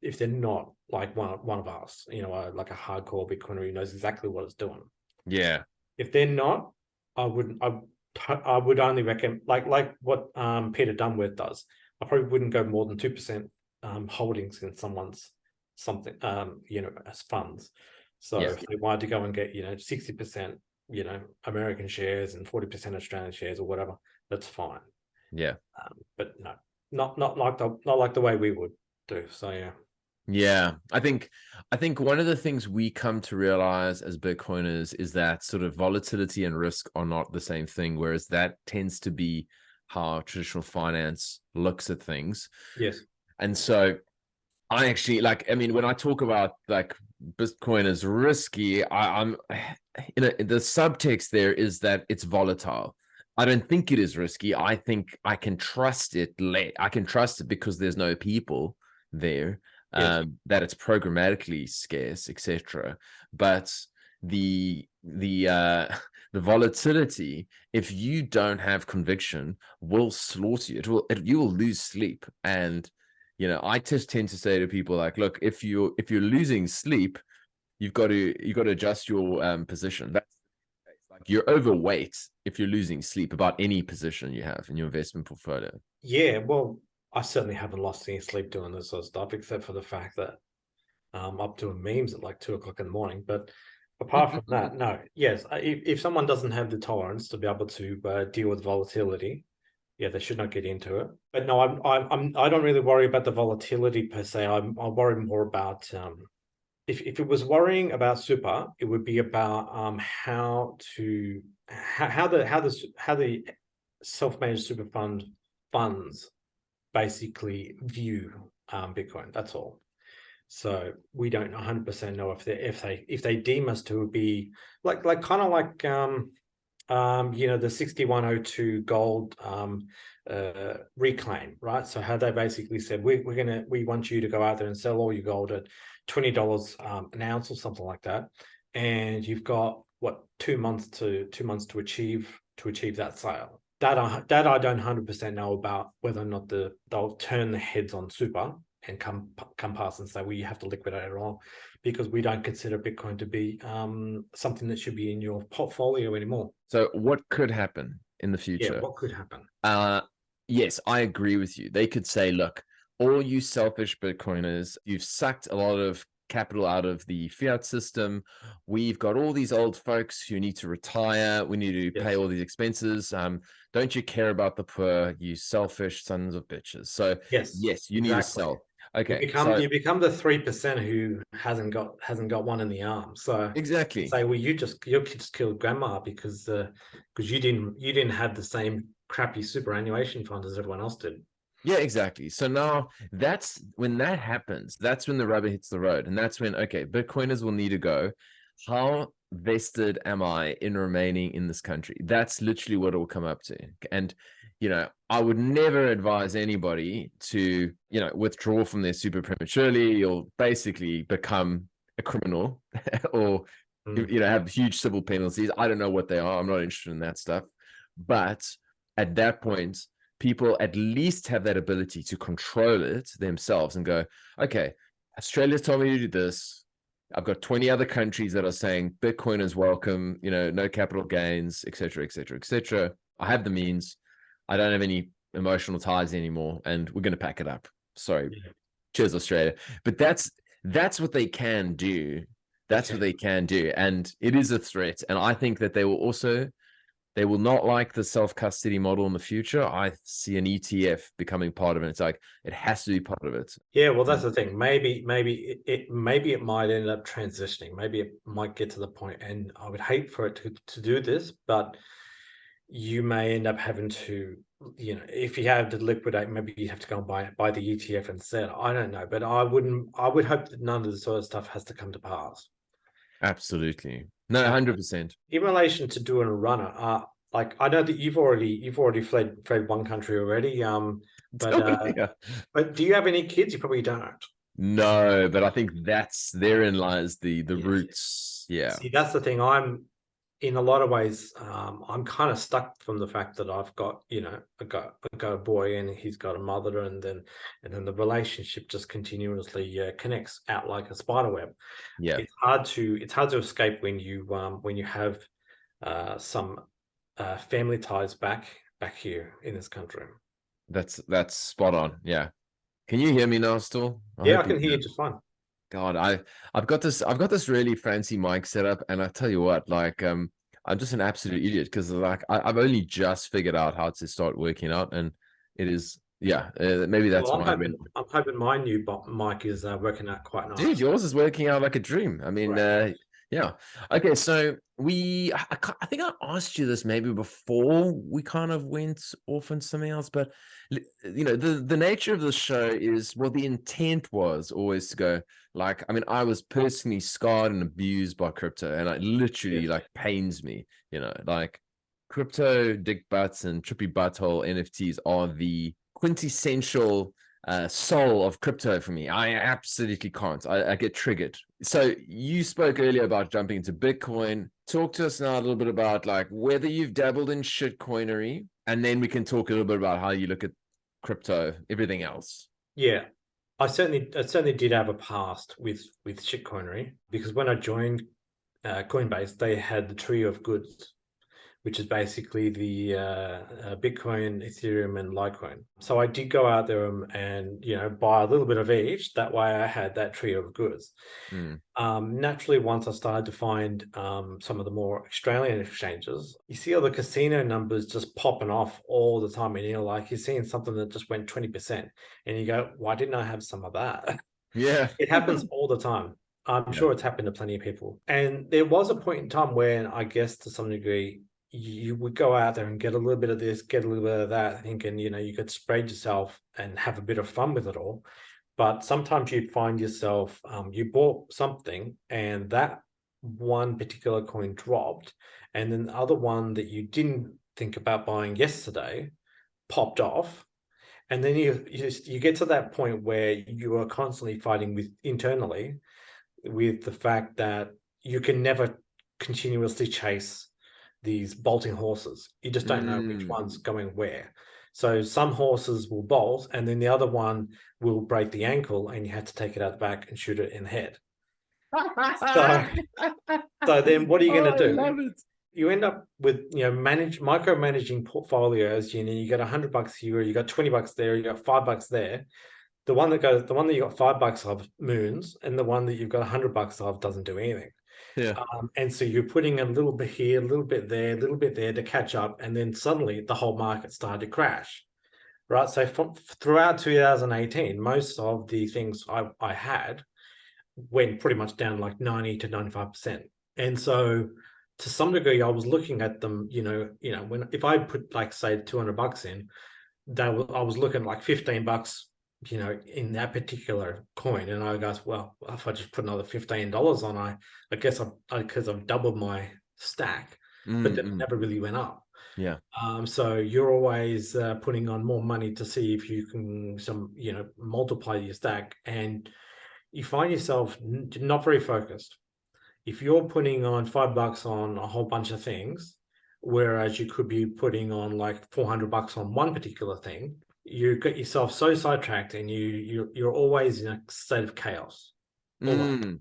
Speaker 4: if they're not like one of us, like a hardcore Bitcoiner who knows exactly what it's doing.
Speaker 1: Yeah.
Speaker 4: If they're not, I would only recommend like what Peter Dunworth does. I probably wouldn't go more than 2% holdings in someone's something as funds. So
Speaker 1: Yeah.
Speaker 4: if they wanted to go and get 60% American shares and 40% Australian shares or whatever, that's fine.
Speaker 1: Yeah.
Speaker 4: But no, not like the way we would do. So yeah.
Speaker 1: Yeah, I think one of the things we come to realize as Bitcoiners is that sort of volatility and risk are not the same thing, whereas that tends to be how traditional finance looks at things.
Speaker 4: Yes.
Speaker 1: And so I actually when I talk about like Bitcoin as risky, I'm the subtext there is that it's volatile. I don't think it is risky. I think I can trust it. I can trust it because there's no people there,
Speaker 4: Yes.
Speaker 1: that it's programmatically scarce, etc. But the the volatility, if you don't have conviction, will slaughter you. You will lose sleep. And I just tend to say to people like, look, if you're losing sleep, you've got to adjust your position. That's like you're overweight if you're losing sleep about any position you have in your investment portfolio.
Speaker 4: Yeah. Well, I certainly haven't lost any sleep doing this sort of stuff, except for the fact that I'm up doing memes at like 2 o'clock in the morning. But apart from that, no. Yes, if someone doesn't have the tolerance to be able to deal with volatility, yeah, they should not get into it. But no, I don't really worry about the volatility per se. I worry more about if it was worrying about super, it would be about how the self-managed super funds basically view Bitcoin. That's all. So we don't 100% know if they deem us to be like kind of like the 6102 gold reclaim, right? So how they basically said we want you to go out there and sell all your gold at $20 an ounce or something like that, and you've got what 2 months to achieve that sale. That I don't 100% know about whether or not they'll turn the heads on super and come past and say, well, you have to liquidate it all, because we don't consider Bitcoin to be something that should be in your portfolio anymore.
Speaker 1: So what could happen in the
Speaker 4: Yeah,
Speaker 1: future?
Speaker 4: what could happen?
Speaker 1: Yes, I agree with you. They could say, look, all you selfish Bitcoiners, you've sucked a lot of capital out of the fiat system. We've got all these old folks who need to retire. We need to pay
Speaker 4: Yes.
Speaker 1: all these expenses. Don't you care about the poor, you selfish sons of bitches? So
Speaker 4: Yes,
Speaker 1: you need to
Speaker 4: exactly.
Speaker 1: sell.
Speaker 4: You
Speaker 1: Okay,
Speaker 4: become the 3% who hasn't got one in the arm. So
Speaker 1: exactly.
Speaker 4: say, well, you just killed grandma because you didn't have the same crappy superannuation fund as everyone else did.
Speaker 1: Yeah, exactly. So now that's when that happens, that's when the rubber hits the road. And that's when, okay, Bitcoiners will need to go, how vested am I in remaining in this country? That's literally what it will come up to. And, I would never advise anybody to, withdraw from their super prematurely. You'll basically become a criminal or, have huge civil penalties. I don't know what they are. I'm not interested in that stuff. But at that point, people at least have that ability to control it themselves and go, okay, Australia's told me to do this. I've got 20 other countries that are saying Bitcoin is welcome, no capital gains, et cetera, et cetera, et cetera. I have the means. I don't have any emotional ties anymore, and we're going to pack it up. Sorry.
Speaker 4: Yeah.
Speaker 1: Cheers, Australia. But that's what they can do. That's what they can do. And it is a threat. And I think that they will not like the self-custody model in the future. I see an ETF becoming part of it. It's like, it has to be part of it.
Speaker 4: Yeah, well, that's the thing. Maybe it might end up transitioning. Maybe it might get to the point, and I would hate for it to do this, but you may end up having to, if you have to liquidate, maybe you have to go and buy the ETF instead. I don't know, but I would hope that none of this sort of stuff has to come to pass.
Speaker 1: Absolutely. No, 100%.
Speaker 4: In relation to doing a runner, like I know that you've already fled one country already. But do you have any kids? You probably don't.
Speaker 1: No, but I think therein lies the
Speaker 4: Yes.
Speaker 1: roots. Yeah.
Speaker 4: See, that's the thing. I'm in a lot of ways, I'm kind of stuck from the fact that I've got, I got a boy and he's got a mother, and then the relationship just continuously connects out like a spider web.
Speaker 1: Yeah.
Speaker 4: It's hard to escape when you have some family ties back here in this country.
Speaker 1: That's spot on. Yeah. Can you hear me now still?
Speaker 4: Yeah, I can hear you just fine.
Speaker 1: God, I've got this really fancy mic set up, and I tell you what, like I'm just an absolute idiot because like I've only just figured out how to start working out, and it is maybe that's
Speaker 4: Well,
Speaker 1: why
Speaker 4: I'm hoping my new mic is working out quite nice.
Speaker 1: Dude, yours is working out like a dream. I mean,
Speaker 4: right.
Speaker 1: yeah. Okay, so I think I asked you this maybe before we kind of went off into something else, but the nature of the show is, well, the intent was always to go, like, I mean, I was personally scarred and abused by crypto, and it literally like pains me, like crypto dick butts and trippy butthole NFTs are the quintessential soul of crypto for me. I absolutely can't. I get triggered. So you spoke earlier about jumping into Bitcoin. Talk to us now a little bit about like whether you've dabbled in shitcoinery, and then we can talk a little bit about how you look at crypto, everything else.
Speaker 4: Yeah, I certainly did have a past with shitcoinery, because when I joined Coinbase, they had the trio of goods, which is basically the Bitcoin, Ethereum, and Litecoin. So I did go out there and buy a little bit of each. That way, I had that trio of goods. Naturally, once I started to find some of the more Australian exchanges, you see all the casino numbers just popping off all the time, and you're seeing something that just went 20%, and you go, "Why didn't I have some of that?"
Speaker 1: Yeah,
Speaker 4: it happens all the time. I'm sure it's happened to plenty of people. And there was a point in time when I guess to some degree, you would go out there and get a little bit of this, get a little bit of that, thinking, you could spread yourself and have a bit of fun with it all. But sometimes you find yourself, you bought something and that one particular coin dropped, and then the other one that you didn't think about buying yesterday popped off. And then you get to that point where you are constantly fighting with internally with the fact that you can never continuously chase these bolting horses. You just don't know which
Speaker 1: Mm.
Speaker 4: one's going where. So some horses will bolt, and then the other one will break the ankle, and you have to take it out the back and shoot it in the head. So, so then what are you
Speaker 1: Oh,
Speaker 4: going
Speaker 1: I
Speaker 4: to do?
Speaker 1: love it.
Speaker 4: You end up with micromanaging portfolios. You got $100 here, you got $20 there, you got $5 there. The one that you got $5 of moons, and the one that you've got $100 of doesn't do anything.
Speaker 1: Yeah.
Speaker 4: And so you're putting a little bit here, a little bit there, a little bit there to catch up, and then suddenly the whole market started to crash, right? So throughout 2018, most of the things I had went pretty much down like 90 to 95%. And so to some degree, I was looking at them, when if I put like say $200 in, I was looking like $15, in that particular coin, and I goes, well, if I just put another $15 on, I guess because I've doubled my stack, but then it never really went up.
Speaker 1: Yeah.
Speaker 4: So you're always putting on more money to see if you can multiply your stack, and you find yourself not very focused. If you're putting on $5 on a whole bunch of things, whereas you could be putting on like $400 on one particular thing, you get yourself so sidetracked, and you're always in a state of chaos. Did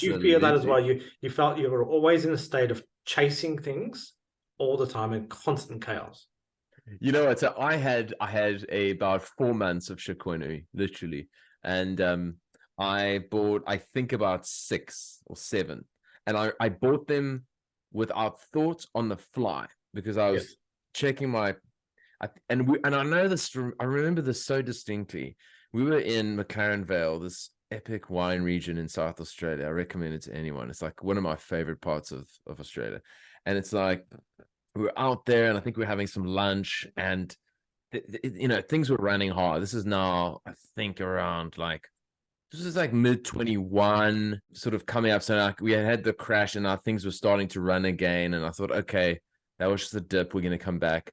Speaker 4: you feel that as well?
Speaker 1: Absolutely.
Speaker 4: You felt you were always in a state of chasing things all the time and constant chaos.
Speaker 1: You know what? So I had about 4 months of shitcoinery, literally, and I bought I think about 6 or 7, and I bought them without thought on the fly because I was
Speaker 4: Yes.
Speaker 1: checking and I know this. I remember this so distinctly. We were in McLaren Vale, this epic wine region in South Australia. I recommend it to anyone. It's like one of my favorite parts of Australia, and it's like we were out there, and I think we were having some lunch, and things were running hard. This is now, I think, around like this is like mid 21, sort of coming up. So like we had the crash, and now things were starting to run again. And I thought, okay, that was just a dip. We're going to come back.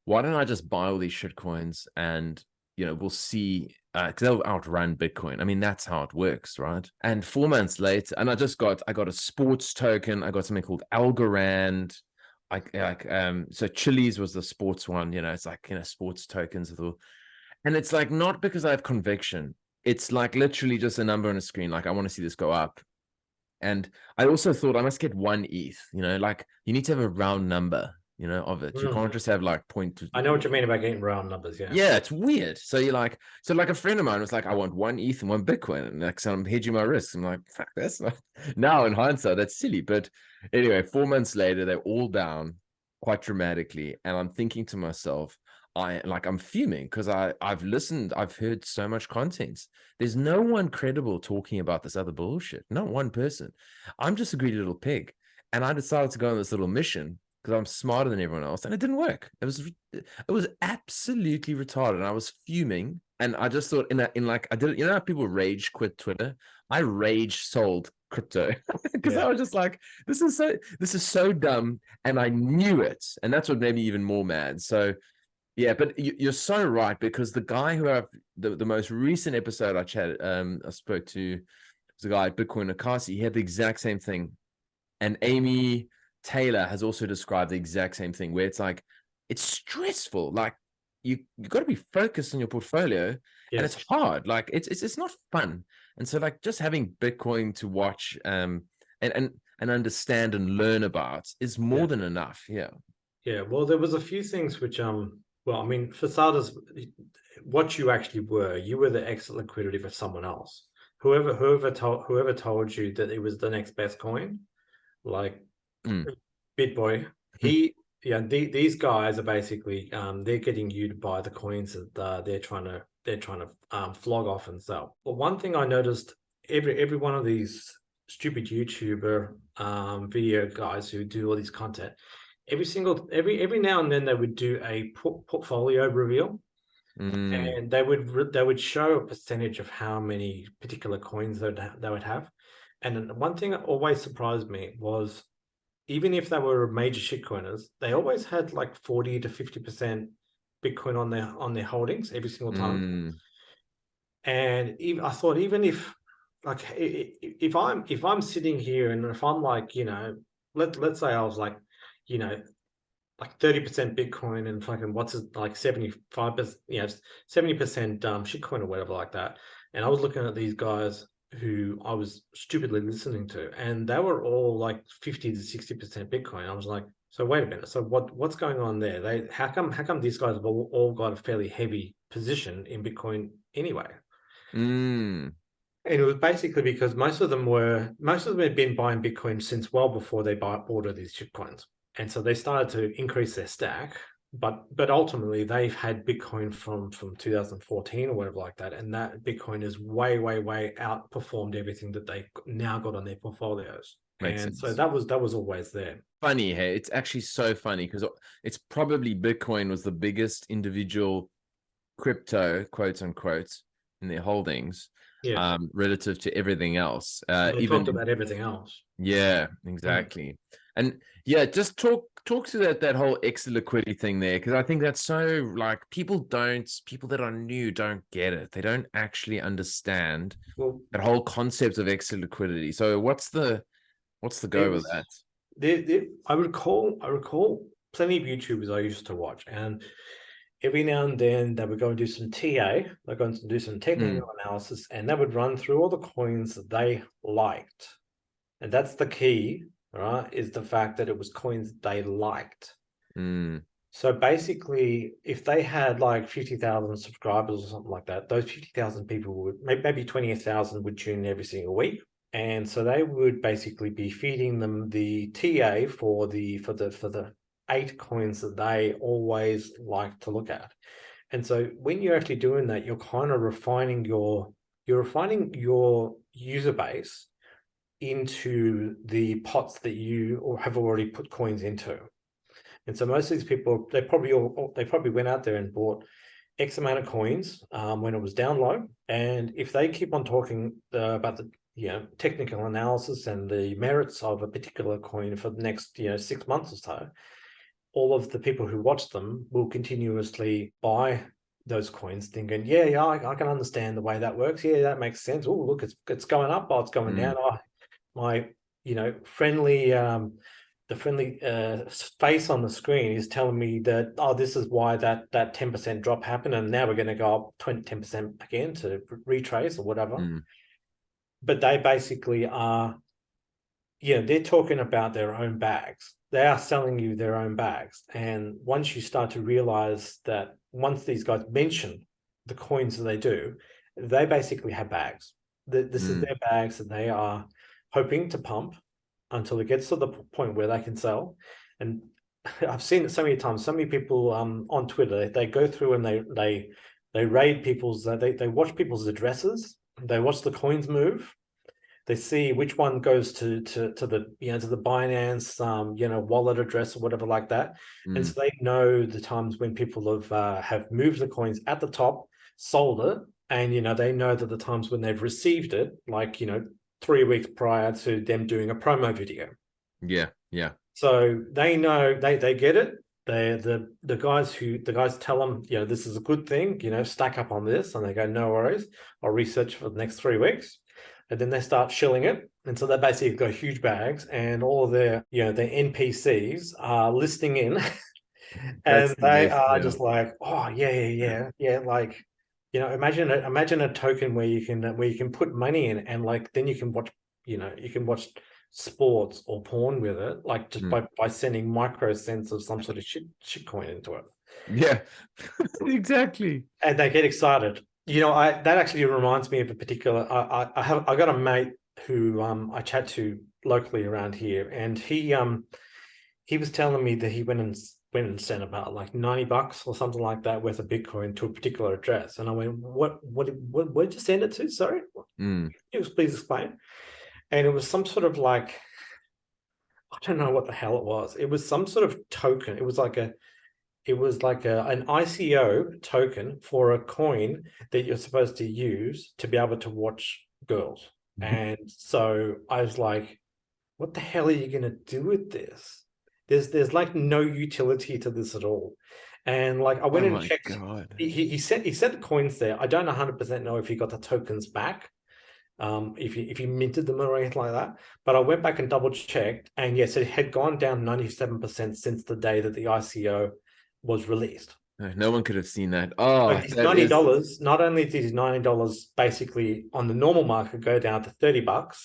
Speaker 1: Why don't I just buy all these shit coins, and we'll see, because they'll outrun Bitcoin. I mean, that's how it works, right? And 4 months later, and I got a sports token. I got something called Algorand. So Chili's was the sports one. It's like sports tokens. And it's like not because I have conviction. It's like literally just a number on a screen. Like I want to see this go up. And I also thought I must get 1 ETH. Like you need to have a round number, of it. You can't just have like point.
Speaker 4: I know what you mean about getting round numbers. Yeah.
Speaker 1: Yeah, it's weird. So like a friend of mine was like, I want 1 ETH and 1 Bitcoin. And like, so I'm hedging my risks. I'm like, fuck, that's not, now in hindsight, that's silly. But anyway, 4 months later, they're all down quite dramatically. And I'm thinking to myself, I'm fuming because I've listened, I've heard so much content. There's no one credible talking about this other bullshit. Not one person. I'm just a greedy little pig. And I decided to go on this little mission because I'm smarter than everyone else, and it didn't work. It was absolutely retarded. And I was fuming, and I just thought I did. How people rage quit Twitter? I rage sold crypto because I was just like, this is so dumb, and I knew it, and that's what made me even more mad. So yeah, but you're so right, because the guy who the most recent episode I spoke to was a guy, Bitcoin Akasi. He had the exact same thing, and Amy Taylor has also described the exact same thing, where it's like it's stressful. Like you got to be focused on your portfolio, and it's hard. Like it's not fun. And so like just having Bitcoin to watch and understand and learn about is more than enough. Yeah.
Speaker 4: Yeah. Well, there was a few things which well, I mean, for starters, what you actually were, you were the exit liquidity for someone else. Whoever told you that it was the next best coin, like BitBoy, these guys are basically they're getting you to buy the coins that they're trying to flog off and sell. But one thing I noticed, every one of these stupid YouTuber video guys who do all this content, every now and then they would do a portfolio reveal.
Speaker 1: Mm,
Speaker 4: and they would show a percentage of how many particular coins they would have. And then one thing that always surprised me was, even if they were major shitcoiners, they always had like 40 to 50% Bitcoin on their holdings every single time.
Speaker 1: mm,
Speaker 4: And even, I thought, even if, like, if I'm sitting here and if I'm like, let's say I was like, you know, like 30% Bitcoin and fucking what's it, like 75%, 70% shitcoin or whatever like that. And I was looking at these guys who I was stupidly listening to, and they were all like 50 to 60% Bitcoin. I was like, so wait a minute. So what's going on there? How come these guys have all got a fairly heavy position in Bitcoin anyway?
Speaker 1: mm.
Speaker 4: And it was basically because most of them had been buying Bitcoin since well before they bought all these shitcoins. And so they started to increase their stack, but ultimately they've had Bitcoin from 2014 or whatever like that, and that Bitcoin is way outperformed everything that they now got on their portfolios.
Speaker 1: Makes
Speaker 4: And so
Speaker 1: sense.
Speaker 4: that was always there.
Speaker 1: Funny, hey? It's actually so funny because it's probably Bitcoin was the biggest individual crypto, quote unquote, in their holdings,
Speaker 4: Yeah.
Speaker 1: relative to everything else.
Speaker 4: So they
Speaker 1: Even
Speaker 4: talked about everything else.
Speaker 1: Yeah,
Speaker 4: Mm.
Speaker 1: exactly. And yeah, just talk to that whole extra liquidity thing there, because I think that's so, like, people that are new don't get it. They don't actually understand
Speaker 4: Well,
Speaker 1: that whole concept of extra liquidity. So what's the
Speaker 4: there
Speaker 1: go with
Speaker 4: was
Speaker 1: that?
Speaker 4: I recall plenty of YouTubers I used to watch, and every now and then they would go and do some TA, they're going to do some
Speaker 1: Mm,
Speaker 4: technical analysis, and they would run through all the coins that they liked. And that's the key, right? Is the fact that it was coins they liked.
Speaker 1: mm,
Speaker 4: So basically, if they had like 50,000 subscribers or something like that, those 50,000 people would, maybe 20,000 would tune in every single week. And so they would basically be feeding them the TA for the 8 coins that they always like to look at. And so when you're actually doing that, you're kind of refining your user base into the pots that you have already put coins into. And so most of these people, they probably went out there and bought X amount of coins when it was down low. And if they keep on talking about the technical analysis and the merits of a particular coin for the next 6 months or so, all of the people who watch them will continuously buy those coins, thinking, yeah, I can understand the way that works. Yeah, that makes sense. Oh, look, it's going up. Oh, it's going
Speaker 1: mm,
Speaker 4: down. Oh, my friendly the friendly face on the screen is telling me that, oh, this is why that 10% drop happened, and now we're going to go up 10% again to retrace or whatever.
Speaker 1: mm,
Speaker 4: But they basically are, they're talking about their own bags. They are selling you their own bags. And once you start to realize that, once these guys mention the coins that they do, they basically have bags. This is
Speaker 1: mm.
Speaker 4: their bags that they are hoping to pump until it gets to the point where they can sell. And I've seen it so many times. So many people on Twitter, they go through and they raid people's, they watch people's addresses, they watch the coins move, they see which one goes to the to the Binance wallet address or whatever like that, and
Speaker 1: Mm.
Speaker 4: so they know the times when people have moved the coins at the top, sold it, and they know that the times when they've received it, like 3 weeks prior to them doing a promo video.
Speaker 1: Yeah, yeah.
Speaker 4: So they know, they get it. They the guys tell them, this is a good thing, stack up on this, and they go, no worries, I'll research for the next 3 weeks. And then they start shilling it. And so they basically got huge bags, and all of their NPCs are listing in,
Speaker 1: That's
Speaker 4: and
Speaker 1: the
Speaker 4: they
Speaker 1: best.
Speaker 4: are
Speaker 1: Yeah.
Speaker 4: just like, oh yeah. Like, imagine a token where you can put money in, and like then you can watch sports or porn with it, like just
Speaker 1: Mm.
Speaker 4: by sending micro cents of some sort of shit coin into it,
Speaker 1: Yeah. Exactly.
Speaker 4: and they get excited. That actually reminds me of a particular. I got a mate who I chat to locally around here, and he was telling me that he went and sent about like $90 or something like that worth of Bitcoin to a particular address, and I went, what did you send it to? Sorry,
Speaker 1: Mm,
Speaker 4: can you please explain? And it was some sort of like, I don't know what the hell it was. It was some sort of token. It was like it was like an ICO token for a coin that you're supposed to use to be able to watch girls. And so I was like, what the hell are you going to do with this? There's like no utility to this at all. And like I went
Speaker 1: Oh
Speaker 4: and
Speaker 1: my
Speaker 4: checked.
Speaker 1: God.
Speaker 4: He said the coins there. I don't 100% know if he got the tokens back, if he minted them or anything like that. But I went back and double checked, and yes, it had gone down 97% since the day that the ICO was released.
Speaker 1: No one could have seen that. Oh,
Speaker 4: Like, it's
Speaker 1: that
Speaker 4: $90.
Speaker 1: is.
Speaker 4: Not only did his $90 basically on the normal market go down to $30,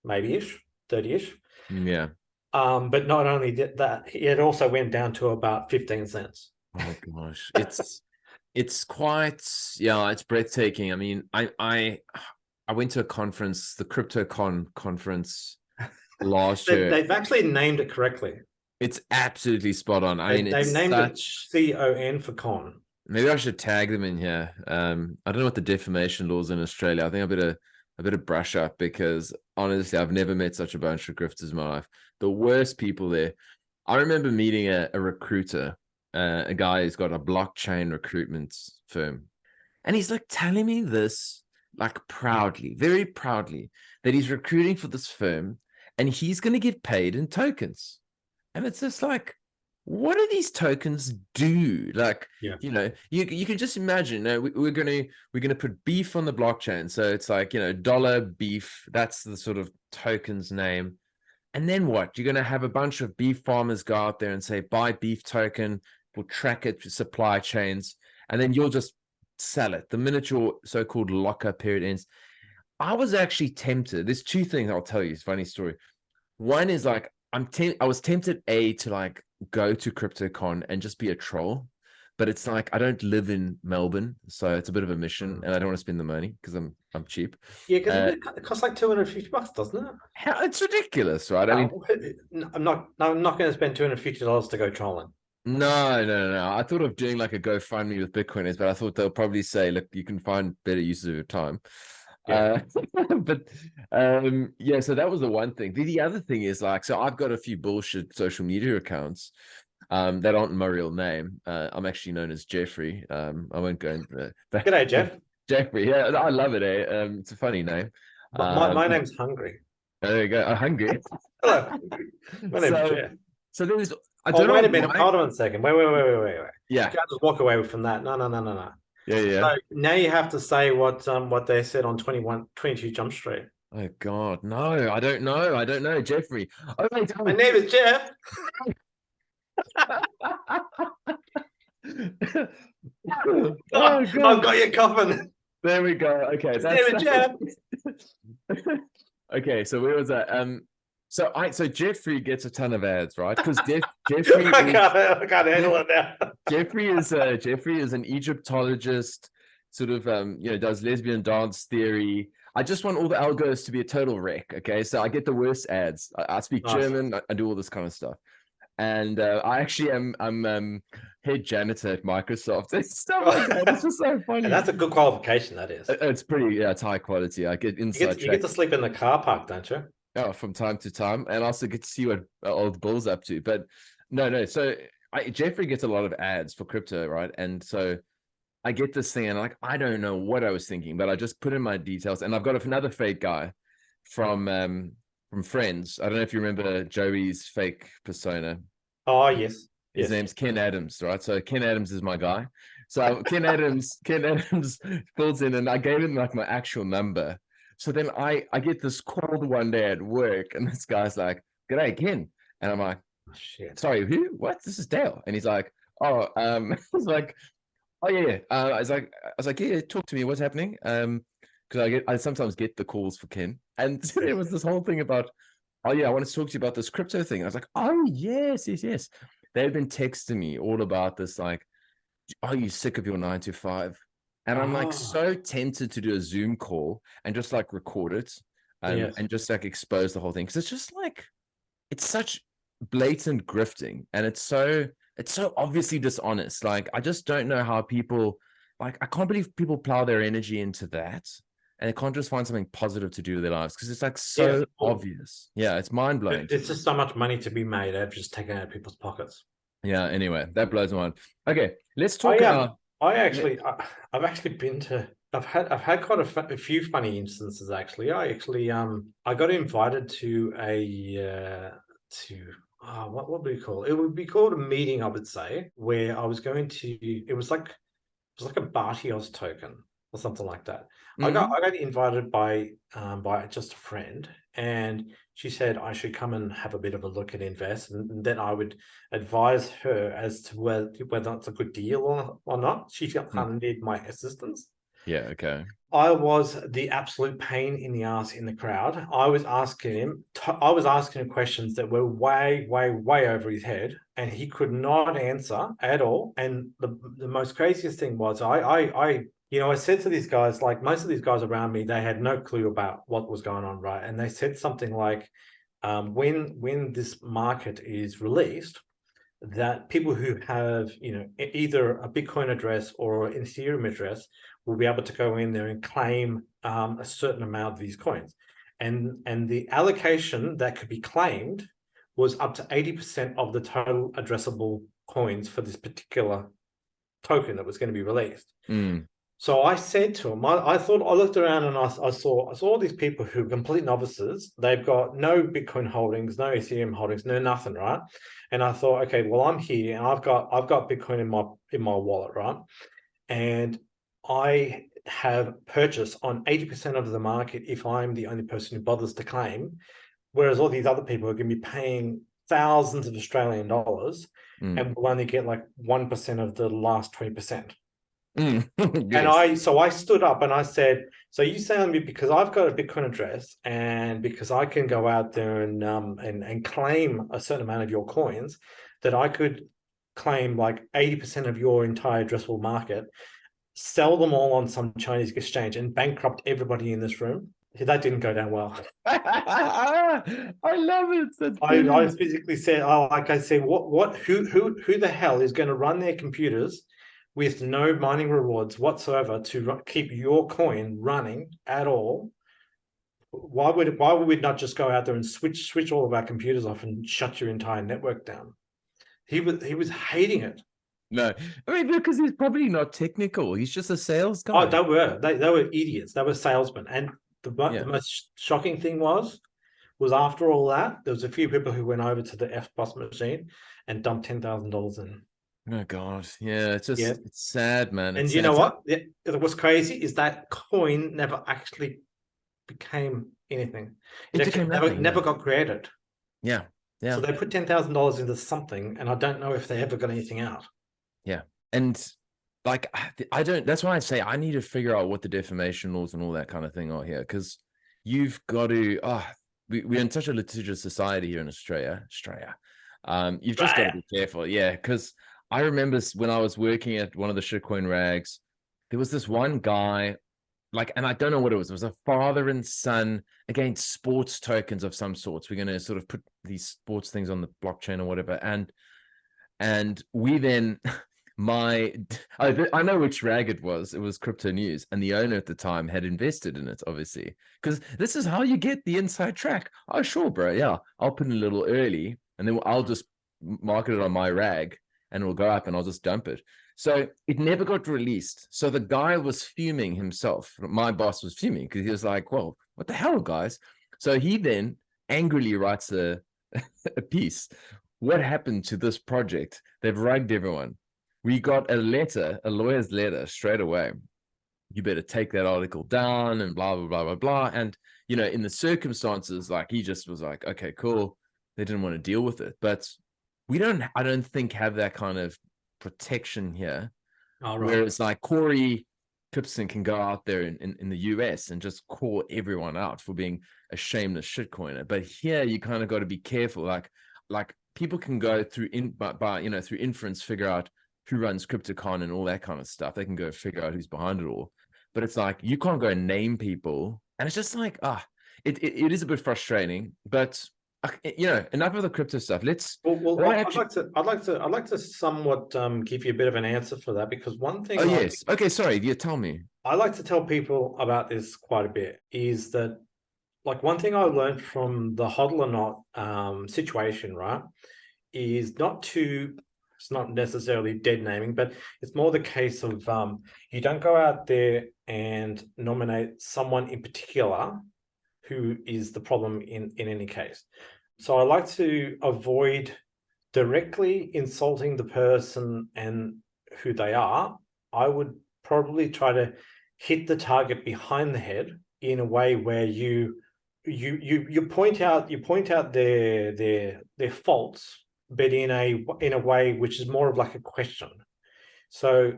Speaker 4: maybe ish, 30-ish.
Speaker 1: Yeah.
Speaker 4: But not only did that, it also went down to about 15 cents.
Speaker 1: Oh gosh. It's quite, yeah, it's breathtaking. I mean, I went to a conference, the CryptoCon conference last year.
Speaker 4: They've actually named it correctly.
Speaker 1: It's absolutely spot on. I mean,
Speaker 4: They've
Speaker 1: it's
Speaker 4: named it
Speaker 1: such.
Speaker 4: CON for con.
Speaker 1: Maybe I should tag them in here. I don't know what the defamation laws in Australia. I think I better brush up because honestly, I've never met such a bunch of grifters in my life. The worst people there. I remember meeting a recruiter, a guy who's got a blockchain recruitment firm, and he's like telling me this like proudly, very proudly, that he's recruiting for this firm and he's going to get paid in tokens. And it's just like, what do these tokens do? Like,
Speaker 4: Yeah.
Speaker 1: you can just imagine, we're gonna put beef on the blockchain. So it's like, dollar beef, that's the sort of token's name. And then what? You're gonna have a bunch of beef farmers go out there and say, buy beef token, we'll track it to supply chains, and then you'll just sell it the minute your so-called lockup period ends. I was actually tempted. There's two things I'll tell you. It's a funny story. One is like, I was tempted to like go to CryptoCon and just be a troll, but it's like I don't live in Melbourne, so it's a bit of a mission, and I don't want to spend the money because I'm cheap.
Speaker 4: Yeah, because it costs like $250, doesn't it?
Speaker 1: It's ridiculous, right? I mean,
Speaker 4: I'm not going to spend $250 to go trolling.
Speaker 1: no. I thought of doing like a GoFundMe with Bitcoiners, but I thought they'll probably say, look, you can find better uses of your time.
Speaker 4: Yeah.
Speaker 1: But yeah, so that was the one thing. The other thing is like, so I've got a few bullshit social media accounts that aren't my real name. I'm actually known as Jeffrey. I won't go into that.
Speaker 4: G'day, Jeff.
Speaker 1: Jeffrey, yeah, I love it. It's a funny name.
Speaker 4: My name's Hungry.
Speaker 1: There you go. I'm hungry.
Speaker 4: Hello. My name's Jeff.
Speaker 1: So there was.
Speaker 4: Wait a minute. Hold on a second. Wait.
Speaker 1: Yeah.
Speaker 4: You can't just walk away from that. No.
Speaker 1: Yeah.
Speaker 4: So now you have to say what they said on 22 Jump Street.
Speaker 1: Oh God, no! I don't know, Jeffrey. Oh wait,
Speaker 4: my name is Jeff.
Speaker 1: Oh God.
Speaker 4: I've got your coffin.
Speaker 1: There we go. Okay,
Speaker 4: that's Jeff.
Speaker 1: Okay, so where was that? So Jeffrey gets a ton of ads, right? Because Jeffrey,
Speaker 4: I can't handle it now.
Speaker 1: Jeffrey is an Egyptologist, sort of does lesbian dance theory. I just want all the algos to be a total wreck. Okay, so I get the worst ads. I speak German. I do all this kind of stuff, and I actually I'm head janitor at Microsoft. It's stuff like that. It's just so funny.
Speaker 4: And that's a good qualification. That is.
Speaker 1: It's pretty. Yeah, it's high quality. I get inside.
Speaker 4: You get to sleep in the car park, don't you?
Speaker 1: Oh, from time to time, and also get to see what old Bill's up to. But no. So Jeffrey gets a lot of ads for crypto, right? And so I get this thing, and I don't know what I was thinking, but I just put in my details, and I've got another fake guy from Friends. I don't know if you remember Joey's fake persona.
Speaker 4: Oh yes.
Speaker 1: His name's Ken Adams, right? So Ken Adams is my guy. So Ken Adams fills in, and I gave him like my actual number. So then I get this call one day at work, and this guy's like, "G'day, Ken," and I'm like,
Speaker 4: oh, "Shit,
Speaker 1: sorry, who? What? This is Dale." And he's like, "Oh, I was like, oh yeah." I was like, "Yeah, talk to me. What's happening?" Because I sometimes get the calls for Ken, and there was this whole thing about, "Oh yeah, I wanted to talk to you about this crypto thing." I was like, "Oh yes." They've been texting me all about this, like, "Are you sick of your 9 to 5?" And I'm like so tempted to do a Zoom call and just like record it and just like expose the whole thing. Cause it's just like, it's such blatant grifting, and it's so obviously dishonest. Like, I just don't know how people, like, I can't believe people plow their energy into that and they can't just find something positive to do with their lives. Cause it's like so obvious. Yeah. It's mind blowing.
Speaker 4: It's just so much money to be made out of just taking out of people's pockets.
Speaker 1: Yeah. Anyway, that blows my mind. Okay, let's talk.
Speaker 4: I I've actually been to. I've had quite a few funny instances actually. I got invited to what would we call it? It would be called a meeting, I would say, where I was going to. It was like a Bartios token or something like that.
Speaker 1: Mhm.
Speaker 4: I got invited by just a friend, and she said I should come and have a bit of a look and invest, and then I would advise her as to whether it's a good deal or not. She kind of needed my assistance.
Speaker 1: Yeah. Okay.
Speaker 4: I was the absolute pain in the ass in the crowd. I was asking him questions that were way, way, way over his head, and he could not answer at all. And the most craziest thing was, I said to these guys, like most of these guys around me, they had no clue about what was going on, right? And they said something like, when this market is released, that people who have, either a Bitcoin address or an Ethereum address will be able to go in there and claim a certain amount of these coins. And the allocation that could be claimed was up to 80% of the total addressable coins for this particular token that was going to be released.
Speaker 1: Mm.
Speaker 4: So I said to him, I thought, I looked around and I saw all these people who are complete novices. They've got no Bitcoin holdings, no Ethereum holdings, no nothing, right? And I thought, okay, well, I'm here and I've got Bitcoin in my wallet, right? And I have purchased on 80% of the market if I'm the only person who bothers to claim, whereas all these other people are going to be paying thousands of Australian dollars and will only get like 1% of the last 20%.
Speaker 1: Mm.
Speaker 4: And
Speaker 1: Yes.
Speaker 4: so I stood up and I said, so you saying me because I've got a Bitcoin address and because I can go out there and claim a certain amount of your coins, that I could claim like 80% of your entire addressable market, sell them all on some Chinese exchange and bankrupt everybody in this room? That didn't go down well.
Speaker 1: I love it. That's
Speaker 4: I
Speaker 1: brilliant.
Speaker 4: physically said, like I said, who the hell is going to run their computers with no mining rewards whatsoever to keep your coin running at all? Why would we not just go out there and switch all of our computers off and shut your entire network down? He was hating it.
Speaker 1: No, I mean because he's probably not technical. He's just a sales
Speaker 4: Oh,
Speaker 1: guy.
Speaker 4: they were idiots. They were salesmen. And the
Speaker 1: Yeah.
Speaker 4: most shocking thing was after all that, there was a few people who went over to the FPOS machine and dumped $10,000 in.
Speaker 1: Oh God. Yeah. It's
Speaker 4: Yeah.
Speaker 1: just it's sad, man.
Speaker 4: And
Speaker 1: It's
Speaker 4: you
Speaker 1: sad.
Speaker 4: know
Speaker 1: So,
Speaker 4: what? What's crazy is that coin never actually became anything. It
Speaker 1: it
Speaker 4: actually
Speaker 1: became nothing.
Speaker 4: never
Speaker 1: Yeah.
Speaker 4: got created.
Speaker 1: Yeah.
Speaker 4: So
Speaker 1: Yeah.
Speaker 4: they put $10,000 into something, and I don't know if they ever got anything out.
Speaker 1: Yeah. And like I don't. That's why I say I need to figure out what the defamation laws and all that kind of thing are here, because you've got to. We're in such a litigious society here in Australia. You've just got to
Speaker 4: Right.
Speaker 1: be careful. Yeah, because I remember when I was working at one of the shitcoin rags, there was this one guy, like, and I don't know what it was. It was a father and son against sports tokens of some sorts. We're going to sort of put these sports things on the blockchain or whatever. And we then, I know which rag it was. It was Crypto News. And the owner at the time had invested in it, obviously, because this is how you get the inside track. Oh, sure, bro. Yeah, I'll put in a little early and then I'll just market it on my rag and it'll go up and I'll just dump it. So it never got released. So the guy was fuming himself. My boss was fuming because he was like, well, what the hell, guys? So he then angrily writes a piece. What happened to this project? They've rugged everyone. We got a letter, a lawyer's letter straight away. You better take that article down and blah, blah, blah, blah, blah. And, in the circumstances, like he just was like, okay, cool. They didn't want to deal with it. But I don't think, have that kind of protection here.
Speaker 4: All right.
Speaker 1: Whereas like Corey Clipson can go out there in the US and just call everyone out for being a shameless shitcoiner. But here you kind of got to be careful. Like people can go through through inference, figure out who runs CryptoCon and all that kind of stuff. They can go figure out who's behind it all. But it's like you can't go and name people. And it's just like, it is a bit frustrating, but enough of the crypto stuff.
Speaker 4: I'd like to somewhat give you a bit of an answer for that, because one thing
Speaker 1: Oh yes. Okay, sorry. Yeah, tell me.
Speaker 4: I like to tell people about this quite a bit is that, like, one thing I learned from the hodl or not situation, right, is not to it's not necessarily dead naming, but it's more the case of you don't go out there and nominate someone in particular who is the problem in any case. So I like to avoid directly insulting the person and who they are. I would probably try to hit the target behind the head in a way where you point out their faults, but in a way which is more of like a question. So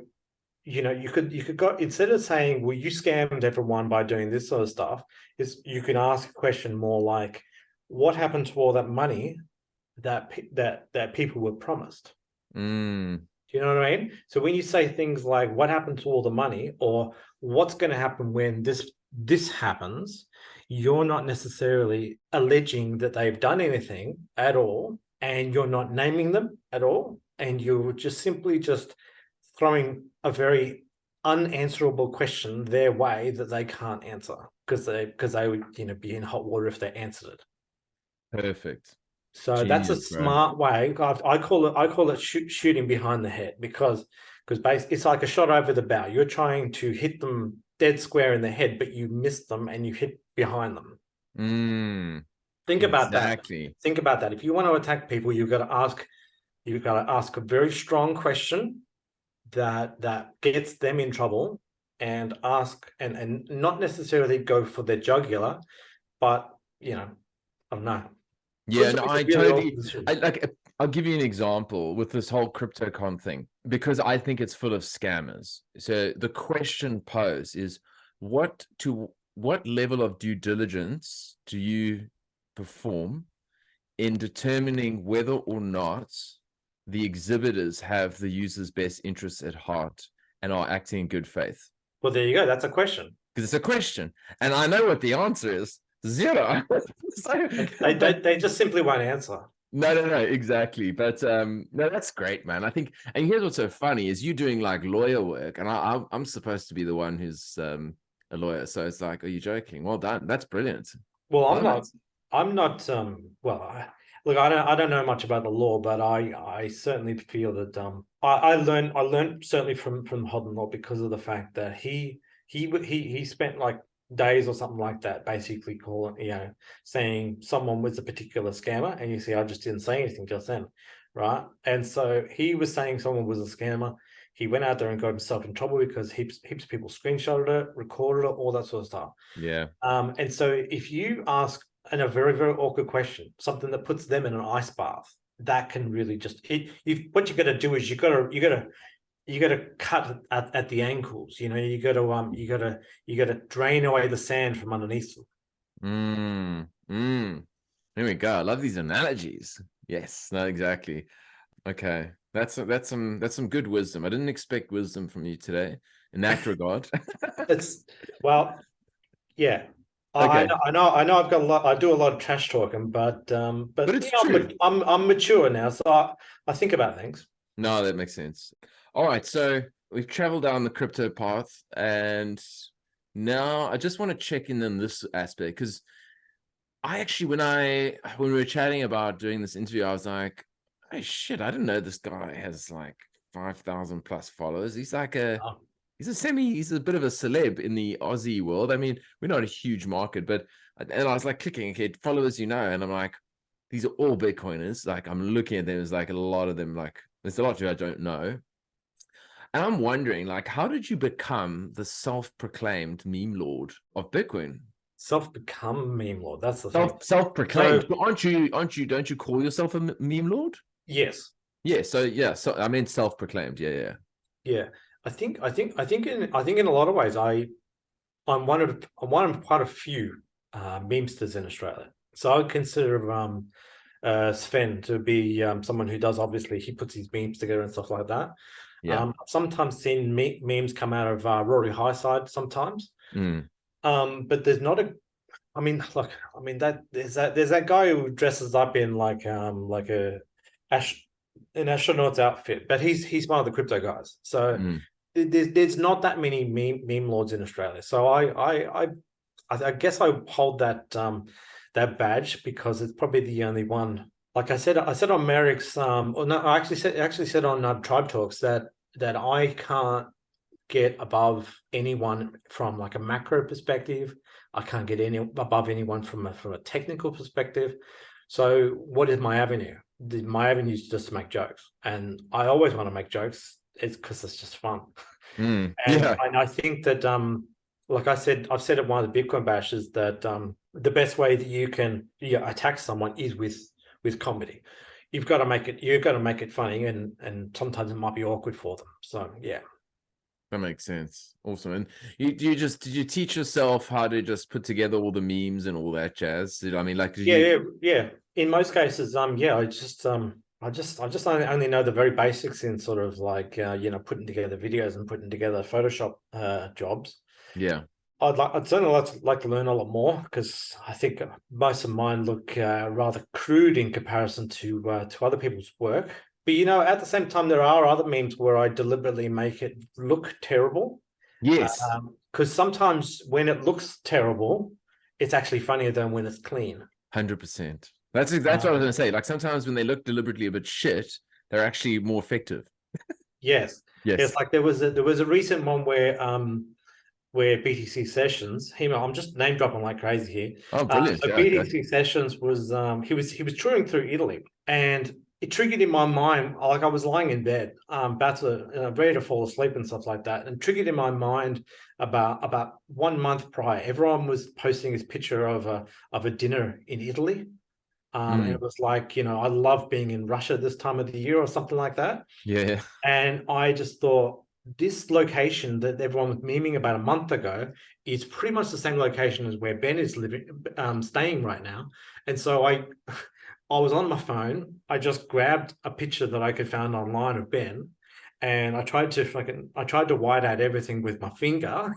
Speaker 4: you could go, instead of saying, well, you scammed everyone by doing this sort of stuff, is you can ask a question more like, what happened to all that money that people were promised?
Speaker 1: Mm.
Speaker 4: Do you know what I mean? So when you say things like, what happened to all the money, or what's going to happen when this happens, you're not necessarily alleging that they've done anything at all, and you're not naming them at all, and you're just simply just throwing a very unanswerable question their way that they can't answer, because they would be in hot water if they answered it.
Speaker 1: Perfect.
Speaker 4: So that's a
Speaker 1: Genius, bro.
Speaker 4: smart way. I call it shooting behind the head, because it's like a shot over the bow. You're trying to hit them dead square in the head, but you miss them and you hit behind them. Think about that. Think about that. If you want to attack people, you've got to ask a very strong question that gets them in trouble, and ask and not necessarily go for their jugular, but I don't know.
Speaker 1: Yeah, no, I totally. I'll give you an example with this whole CryptoCon thing, because I think it's full of scammers. So the question posed is, what level of due diligence do you perform in determining whether or not the exhibitors have the user's best interests at heart and are acting in good faith?
Speaker 4: Well, there you go. That's a question.
Speaker 1: Because it's a question, and I know what the answer is. Zero. So,
Speaker 4: they just simply won't answer.
Speaker 1: No, exactly. But no, that's great, man. I think, and here's what's so funny is you doing like lawyer work, and I'm supposed to be the one who's a lawyer. So it's like, are you joking? Well done. That's brilliant.
Speaker 4: Well, I'm not. Well, look, I don't know much about the law, but I certainly feel that I learned certainly from Hodden Law, because of the fact that he spent like days or something like that, basically saying someone was a particular scammer, and you see, I just didn't say anything just then, right? And so he was saying someone was a scammer. He went out there and got himself in trouble because heaps of people screenshotted it, recorded it, all that sort of stuff.
Speaker 1: Yeah.
Speaker 4: And so if you ask in a very, very awkward question, something that puts them in an ice bath, that can really just what you got to do is you got to cut at the ankles. You got to drain away the sand from underneath them.
Speaker 1: There we go. I love these analogies. Yes, no, exactly. Okay, that's some good wisdom. I didn't expect wisdom from you today in that regard.
Speaker 4: Yeah.
Speaker 1: Okay.
Speaker 4: I know. I've got a lot. I do a lot of trash talking, but
Speaker 1: it's true.
Speaker 4: I'm mature now, so I think about things.
Speaker 1: No, that makes sense. All right, so we've traveled down the crypto path, and now I just want to check in on this aspect, because I actually, when we were chatting about doing this interview, I was like, hey, shit, I didn't know this guy has like 5,000 plus followers. He's like he's a bit of a celeb in the Aussie world. I mean, we're not a huge market, and I was like clicking, okay, followers, and I'm like, these are all Bitcoiners. Like, I'm looking at them, there's like a lot of them, like there's a lot of I don't know. And I'm wondering, like, how did you become the self-proclaimed meme lord of Bitcoin?
Speaker 4: Self-become meme lord. That's the thing.
Speaker 1: Self-proclaimed. So, don't you call yourself a meme lord?
Speaker 4: Yes.
Speaker 1: Yeah. So I mean, self-proclaimed. Yeah.
Speaker 4: I think in a lot of ways, I'm one of quite a few memesters in Australia. So I would consider Sven to be someone who does, obviously, he puts his memes together and stuff like that.
Speaker 1: Yeah.
Speaker 4: I've sometimes seen memes come out of Rory Highside sometimes. But there's not a. There's that guy who dresses up in like an astronaut's outfit, but he's one of the crypto guys. So there's not that many meme lords in Australia. So I guess I hold that badge because it's probably the only one I said on Merrick's, or no, I actually said on Tribe Talks that I can't get above anyone from like a macro perspective. I can't get any above anyone from a technical perspective. So what is my avenue? My avenue is just to make jokes, and I always want to make jokes. It's because it's just fun. And
Speaker 3: Yeah.
Speaker 4: I think that like I said, I've said at one of the Bitcoin bashes that the best way that you can attack someone is with comedy. You've got to make it funny, and sometimes it might be awkward for them. So yeah.
Speaker 3: That makes sense. Awesome. And did you teach yourself how to just put together all the memes and all that jazz? I mean, like,
Speaker 4: Yeah. In most cases, I just only know the very basics in sort of like putting together videos and putting together Photoshop jobs.
Speaker 3: yeah.
Speaker 4: I'd certainly like to learn a lot more, because I think most of mine look rather crude in comparison to other people's work. But at the same time, there are other memes where I deliberately make it look terrible.
Speaker 3: Yes.
Speaker 4: Because sometimes when it looks terrible, it's actually funnier than when it's clean.
Speaker 3: 100%. That's what I was going to say. Like sometimes when they look deliberately a bit shit, they're actually more effective.
Speaker 4: Yes.
Speaker 3: Yes.
Speaker 4: It's like there was a recent one where BTC Sessions, I'm just name dropping like crazy here.
Speaker 3: Oh, brilliant.
Speaker 4: So
Speaker 3: Yeah, okay.
Speaker 4: BTC Sessions was he was touring through Italy, and it triggered in my mind, like I was lying in bed, about to ready to fall asleep and stuff like that, and triggered in my mind about 1 month prior. Everyone was posting this picture of a dinner in Italy. And it was like, I love being in Russia this time of the year or something like that.
Speaker 3: Yeah.
Speaker 4: And I just thought, this location that everyone was memeing about a month ago is pretty much the same location as where Ben is staying right now. And so I was on my phone. I just grabbed a picture that I could find online of Ben, and I tried to white out everything with my finger,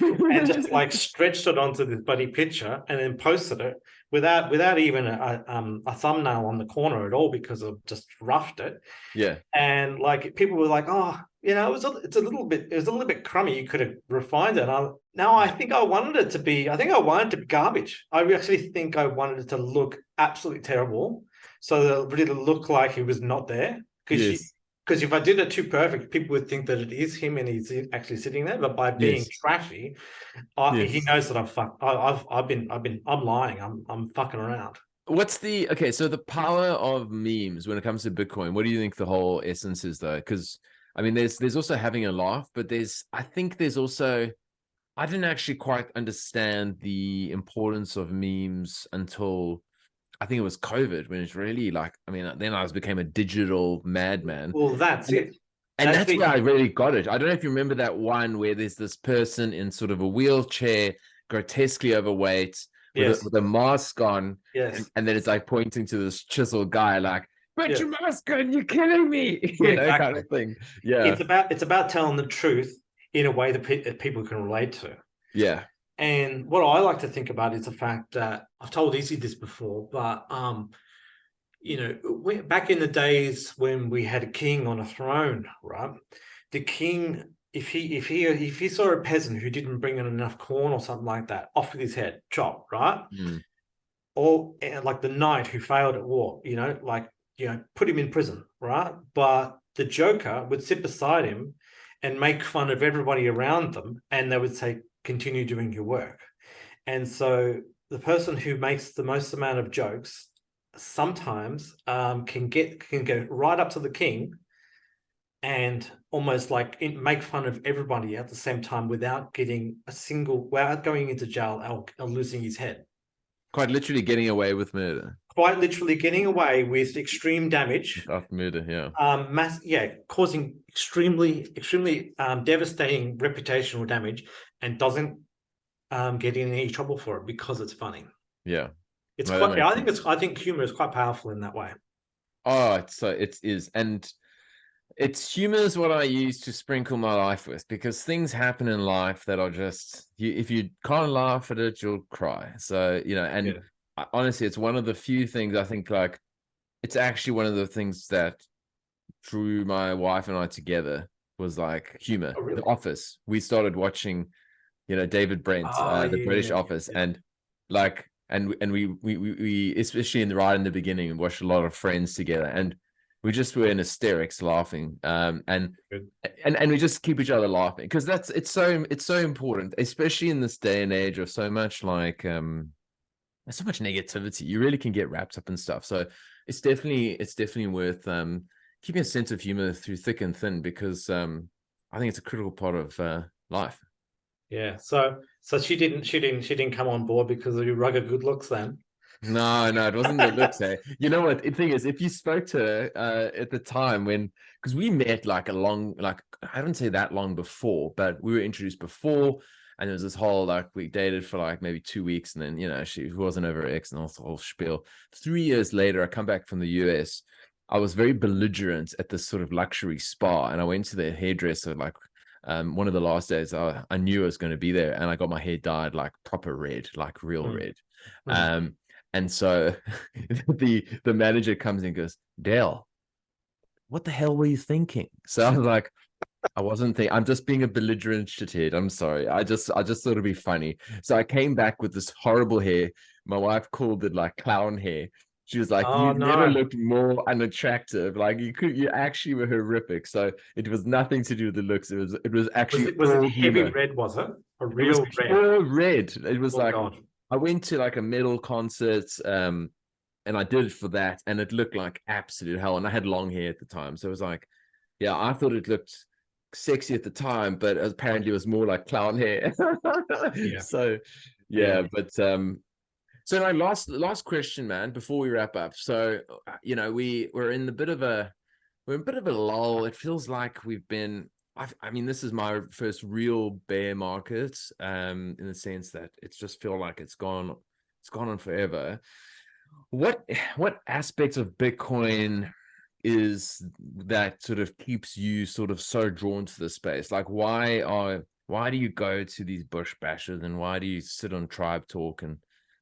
Speaker 4: and just like stretched it onto this bloody picture, and then posted it without even a thumbnail on the corner at all, because I've just roughed it.
Speaker 3: Yeah.
Speaker 4: And like people were like, "Oh, it's a little bit crummy. You could have refined it." I think I wanted it to be. I think I wanted it to be garbage. I actually think I wanted it to look absolutely terrible, so that it really looked like he was not there.
Speaker 3: Yes.
Speaker 4: Because if I did it too perfect, people would think that it is him and he's actually sitting there. But by being
Speaker 3: Yes.
Speaker 4: trashy, he
Speaker 3: Yes.
Speaker 4: knows that I'm lying. I'm fucking around.
Speaker 3: So the power of memes when it comes to Bitcoin, what do you think the whole essence is though? Because I mean, there's also having a laugh, but I think there's also, I didn't actually quite understand the importance of memes until I think it was COVID, when it's really like, I mean, then I became a digital madman.
Speaker 4: Well, that's
Speaker 3: And,
Speaker 4: it.
Speaker 3: and that's where I really got it. I don't know if you remember that one where there's this person in sort of a wheelchair, grotesquely overweight,
Speaker 4: Yes.
Speaker 3: with a mask on.
Speaker 4: Yes.
Speaker 3: And then it's like pointing to this chiseled guy, like, put
Speaker 4: Yeah.
Speaker 3: your mask on, you're killing me.
Speaker 4: Exactly.
Speaker 3: Kind of thing. Yeah.
Speaker 4: It's about telling the truth in a way that people can relate to.
Speaker 3: Yeah.
Speaker 4: And what I like to think about is the fact that I've told Izzy this before, but back in the days when we had a king on a throne, right? The king, if he saw a peasant who didn't bring in enough corn or something like that, off with his head, chop, right? Or like the knight who failed at war, put him in prison, right? But the joker would sit beside him and make fun of everybody around them, and they would say, continue doing your work. And so the person who makes the most amount of jokes sometimes can go right up to the king and almost like make fun of everybody at the same time without going into jail or losing his head.
Speaker 3: Quite literally getting away with murder.
Speaker 4: Quite literally getting away with extreme damage.
Speaker 3: After murder, yeah.
Speaker 4: Causing extremely devastating reputational damage, and doesn't get in any trouble for it because it's funny.
Speaker 3: Yeah.
Speaker 4: It's quite. I think humor is quite powerful in that way.
Speaker 3: Oh, it is, and it's humor is what I use to sprinkle my life with, because things happen in life that are just, if you can't laugh at it, you'll cry. So honestly, it's one of the few things I think, like, it's actually one of the things that drew my wife and I together was like humor.
Speaker 4: Oh, really?
Speaker 3: The Office. We started watching, David Brent, the British Office, and like
Speaker 1: and we especially right in the beginning, we watched a lot of Friends together, and we just were in hysterics laughing, and we just keep each other laughing because it's so important, especially in this day and age of so much like there's so much negativity. You really can get wrapped up in stuff. So it's definitely worth keeping a sense of humor through thick and thin, because I think it's a critical part of life.
Speaker 4: Yeah. So she didn't come on board because of your rugged good looks then.
Speaker 1: No, it wasn't the looks. You know what? The thing is, if you spoke to her at the time because we met like I don't say that long before, but we were introduced before, and there was this whole like we dated for like maybe 2 weeks, and then she wasn't over her ex and all the whole spiel. 3 years later, I come back from the US. I was very belligerent at this sort of luxury spa, and I went to the hairdresser like one of the last days. I knew I was going to be there, and I got my hair dyed like proper red, like real red. And so the manager comes in and goes, Dale, what the hell were you thinking? So I was like, I wasn't thinking, I'm just being a belligerent shithead. I'm sorry. I just thought it'd be funny. So I came back with this horrible hair. My wife called it like clown hair. She was like,
Speaker 4: Oh,
Speaker 1: you
Speaker 4: no.
Speaker 1: never looked more unattractive. Like you actually were horrific. So it was nothing to do with the looks. It was actually
Speaker 4: Was it heavy
Speaker 1: humor.
Speaker 4: red, was it? A
Speaker 1: It was
Speaker 4: real red?
Speaker 1: pure red. It was like,
Speaker 4: God.
Speaker 1: I went to like a metal concert, and I did it for that, and it looked like absolute hell. And I had long hair at the time, so it was like, yeah, I thought it looked sexy at the time, but apparently it was more like clown hair.
Speaker 4: Yeah.
Speaker 1: So yeah, but so my last question, man, before we wrap up. So we're in a bit of a lull. It feels like we've been. I mean, this is my first real bear market, in the sense that it's just feel like it's gone on forever. What aspects of Bitcoin is that sort of keeps you sort of so drawn to the space? Like, why do you go to these bush bashers, and why do you sit on Tribe Talk, and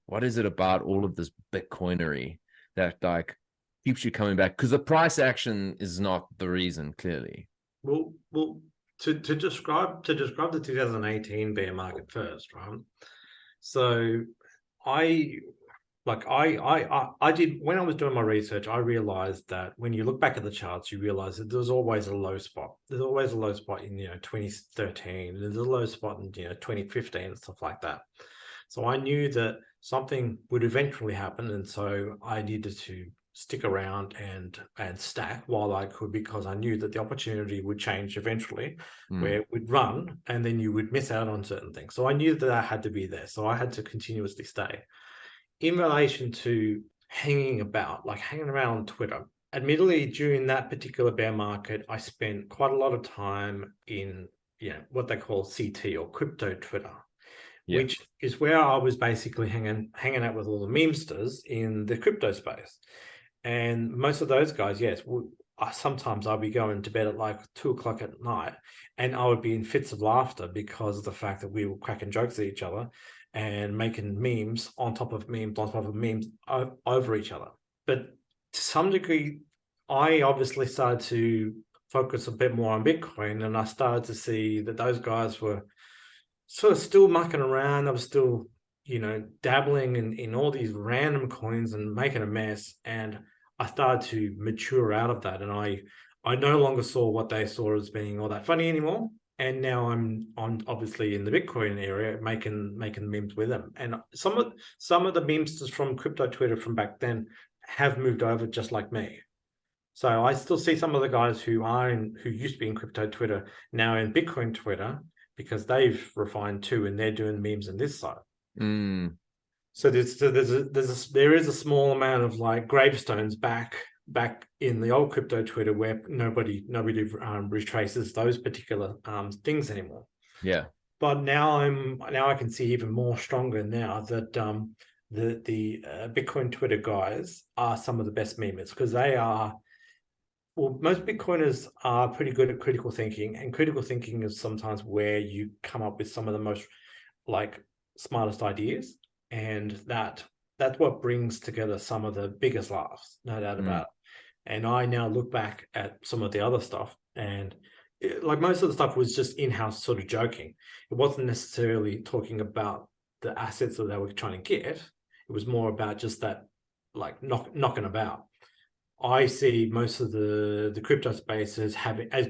Speaker 1: what is it about all of this Bitcoinery that like keeps you coming back? Because the price action is not the reason, clearly.
Speaker 4: Well, to describe the 2018 bear market first, right? So I did, when I was doing my research, I realized that when you look back at the charts, you realize that there's always a low spot. There's always a low spot in 2013. There's a low spot in 2015 and stuff like that. So I knew that something would eventually happen, and so I needed to stick around and stack while I could, because I knew that the opportunity would change eventually, where it would run and then you would miss out on certain things. So I knew that I had to be there. So I had to continuously stay. In relation to hanging around on Twitter, admittedly, during that particular bear market, I spent quite a lot of time in what they call CT or crypto Twitter, which is where I was basically hanging out with all the memesters in the crypto space. And most of those guys, yes, sometimes I'll be going to bed at like 2:00 at night, and I would be in fits of laughter because of the fact that we were cracking jokes at each other and making memes on top of memes over each other. But to some degree, I obviously started to focus a bit more on Bitcoin, and I started to see that those guys were sort of still mucking around. They were still dabbling in all these random coins and making a mess. And I started to mature out of that. And I no longer saw what they saw as being all that funny anymore. And now I'm obviously in the Bitcoin area making memes with them. And some of the memesters from crypto Twitter from back then have moved over just like me. So I still see some of the guys who used to be in crypto Twitter now in Bitcoin Twitter, because they've refined too, and they're doing memes on this side. So there is a small amount of like gravestones back in the old crypto Twitter where nobody retraces those particular things anymore.
Speaker 1: Yeah.
Speaker 4: But now I can see even more stronger now that the Bitcoin Twitter guys are some of the best memers, because they are. Well, most Bitcoiners are pretty good at critical thinking, and critical thinking is sometimes where you come up with some of the most like smartest ideas, and that's what brings together some of the biggest laughs, no doubt about it. And I now look back at some of the other stuff, and like most of the stuff was just in-house sort of joking. It wasn't necessarily talking about the assets that they were trying to get. It It was more about just that, like knocking about. I see most of the crypto space as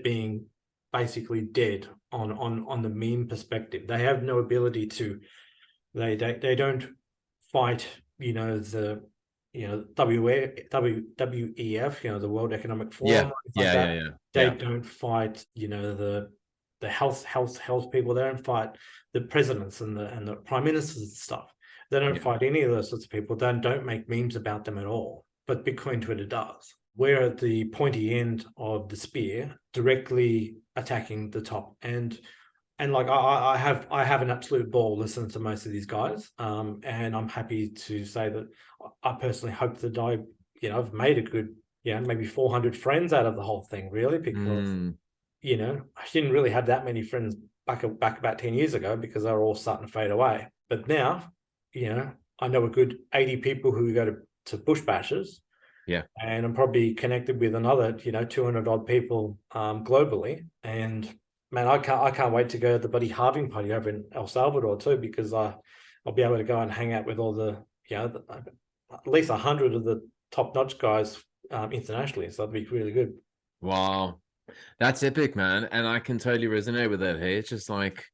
Speaker 4: being basically dead on the meme perspective. They have no ability to. They don't fight. WEF, the World Economic Forum,
Speaker 1: Yeah,
Speaker 4: like
Speaker 1: yeah, yeah,
Speaker 4: that.
Speaker 1: yeah,
Speaker 4: They
Speaker 1: yeah,
Speaker 4: don't fight, the health people. They don't fight the presidents and the prime ministers and stuff. They don't
Speaker 1: yeah.
Speaker 4: fight any of those sorts of people. They don't make memes about them at all. But Bitcoin Twitter does. We're at the pointy end of the spear, directly attacking the top. And like I have an absolute ball listening to most of these guys, and I'm happy to say that I personally hope that I've made a good, maybe 400 friends out of the whole thing, really, because
Speaker 1: Mm,
Speaker 4: I didn't really have that many friends back about 10 years ago because they were all starting to fade away. But now, I know a good 80 people who go to bush bashes,
Speaker 1: yeah.
Speaker 4: and I'm probably connected with another, 200 odd people globally. And man, I can't wait to go to the bloody halving party over in El Salvador too, because I'll be able to go and hang out with all at least 100 of the top notch guys internationally. So that'd be really good.
Speaker 1: Wow. That's epic, man. And I can totally resonate with that. Hey, it's just like,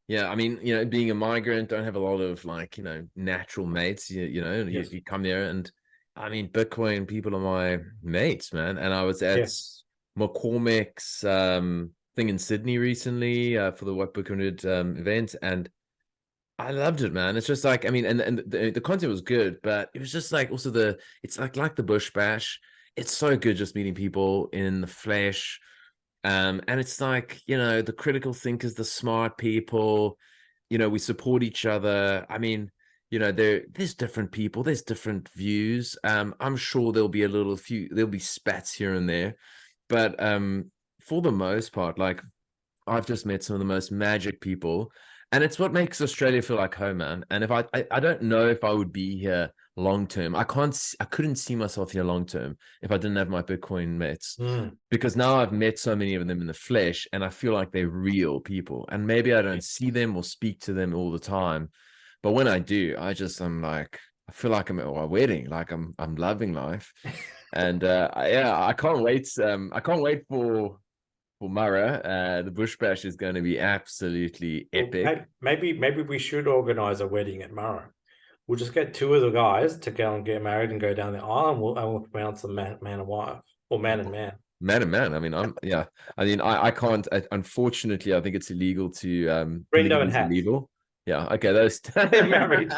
Speaker 1: yeah, I mean, being a migrant, don't have a lot of like, natural mates,
Speaker 4: Yes.
Speaker 1: you come there and I mean, Bitcoin people are my mates, man. And I was at
Speaker 4: Yes.
Speaker 1: McCormick's thing in Sydney recently for the What Bitcoin Did event. And I loved it, man. It's just like, I mean, and the content was good, but it was just like also it's like the Bush Bash. It's so good just meeting people in the flesh. And it's like, the critical thinkers, the smart people, we support each other. I mean, there's different people, there's different views. I'm sure there'll be spats here and there, but for the most part, like I've just met some of the most magic people, and it's what makes Australia feel like home, man. And if I don't know if I would be here long term. I couldn't see myself here long term if I didn't have my Bitcoin mates,
Speaker 4: Mm.
Speaker 1: because now I've met so many of them in the flesh, and I feel like they're real people. And maybe I don't see them or speak to them all the time, but when I do, I'm like, I feel like I'm at a wedding, like I'm loving life. And yeah, I can't wait. I can't wait for Murrah. The Bush Bash is going to be absolutely
Speaker 4: Well,
Speaker 1: epic.
Speaker 4: maybe we should organize a wedding at Murrah. We'll just get two of the guys to go and get married and go down the aisle, and we'll pronounce them man and wife, or man and man.
Speaker 1: Man and man. I mean, yeah. I mean, I can't. Unfortunately, I think it's illegal to.
Speaker 4: Brendo and
Speaker 1: Polygamy is
Speaker 4: hats.
Speaker 1: illegal. Yeah. Okay. Those.
Speaker 4: They're married.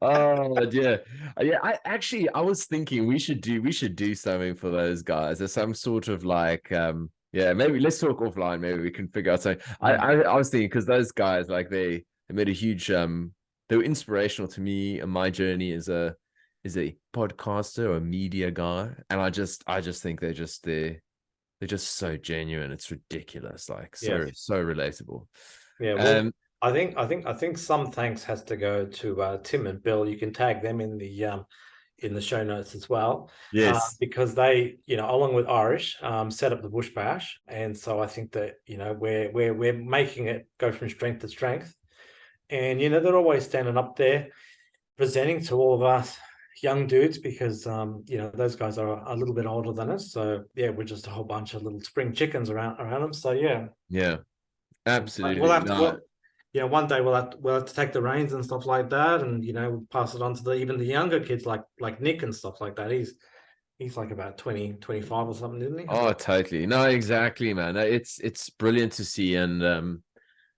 Speaker 1: Oh dear. Yeah. I was thinking we should do something for those guys. There's some sort of like. Yeah. Maybe let's talk offline. Maybe we can figure out something. I was thinking because those guys like they made a huge. They were inspirational to me and my journey as a podcaster or a media guy, and I just think they're just so genuine. It's ridiculous. Like
Speaker 4: Yes.
Speaker 1: so relatable.
Speaker 4: Yeah. Well,
Speaker 1: Um,
Speaker 4: I think some thanks has to go to Tim and Bill. You can tag them in the show notes as well,
Speaker 1: yes.
Speaker 4: because they, along with Irish, set up the Bush Bash, and so I think that we're making it go from strength to strength, and they're always standing up there presenting to all of us young dudes, because those guys are a little bit older than us. So yeah, we're just a whole bunch of little spring chickens around them. So yeah,
Speaker 1: Yeah.
Speaker 4: but we'll
Speaker 1: Absolutely.
Speaker 4: have to.
Speaker 1: No.
Speaker 4: One day we'll have to take the reins and stuff like that, and pass it on to even the younger kids like Nick and stuff like that. He's like about 20, 25 or something, isn't he?
Speaker 1: Oh, totally. No, exactly, man. It's brilliant to see, and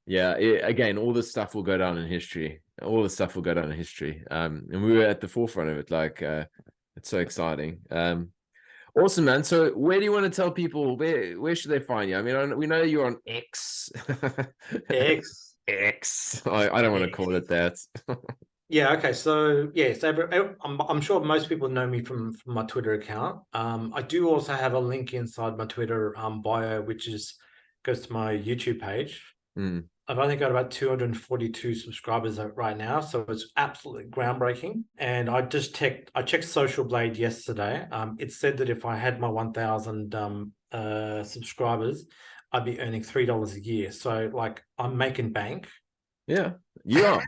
Speaker 1: yeah. Again, all this stuff will go down in history. All this stuff will go down in history. And we were at the forefront of it. Like, it's so exciting. Awesome, man. So, where do you want to tell people where should they find you? I mean, we know you're on X.
Speaker 4: X.
Speaker 1: X. I don't want to
Speaker 4: X.
Speaker 1: call it that.
Speaker 4: Yeah. Okay. So yeah. So I'm sure most people know me from my Twitter account. I do also have a link inside my Twitter bio, which goes to my YouTube page.
Speaker 1: Mm,
Speaker 4: I've only got about 242 subscribers right now, so it's absolutely groundbreaking. And I checked Social Blade yesterday. It said that if I had my 1,000 subscribers, I'd be earning $3 a year. So like I'm making bank.
Speaker 1: Yeah, you are.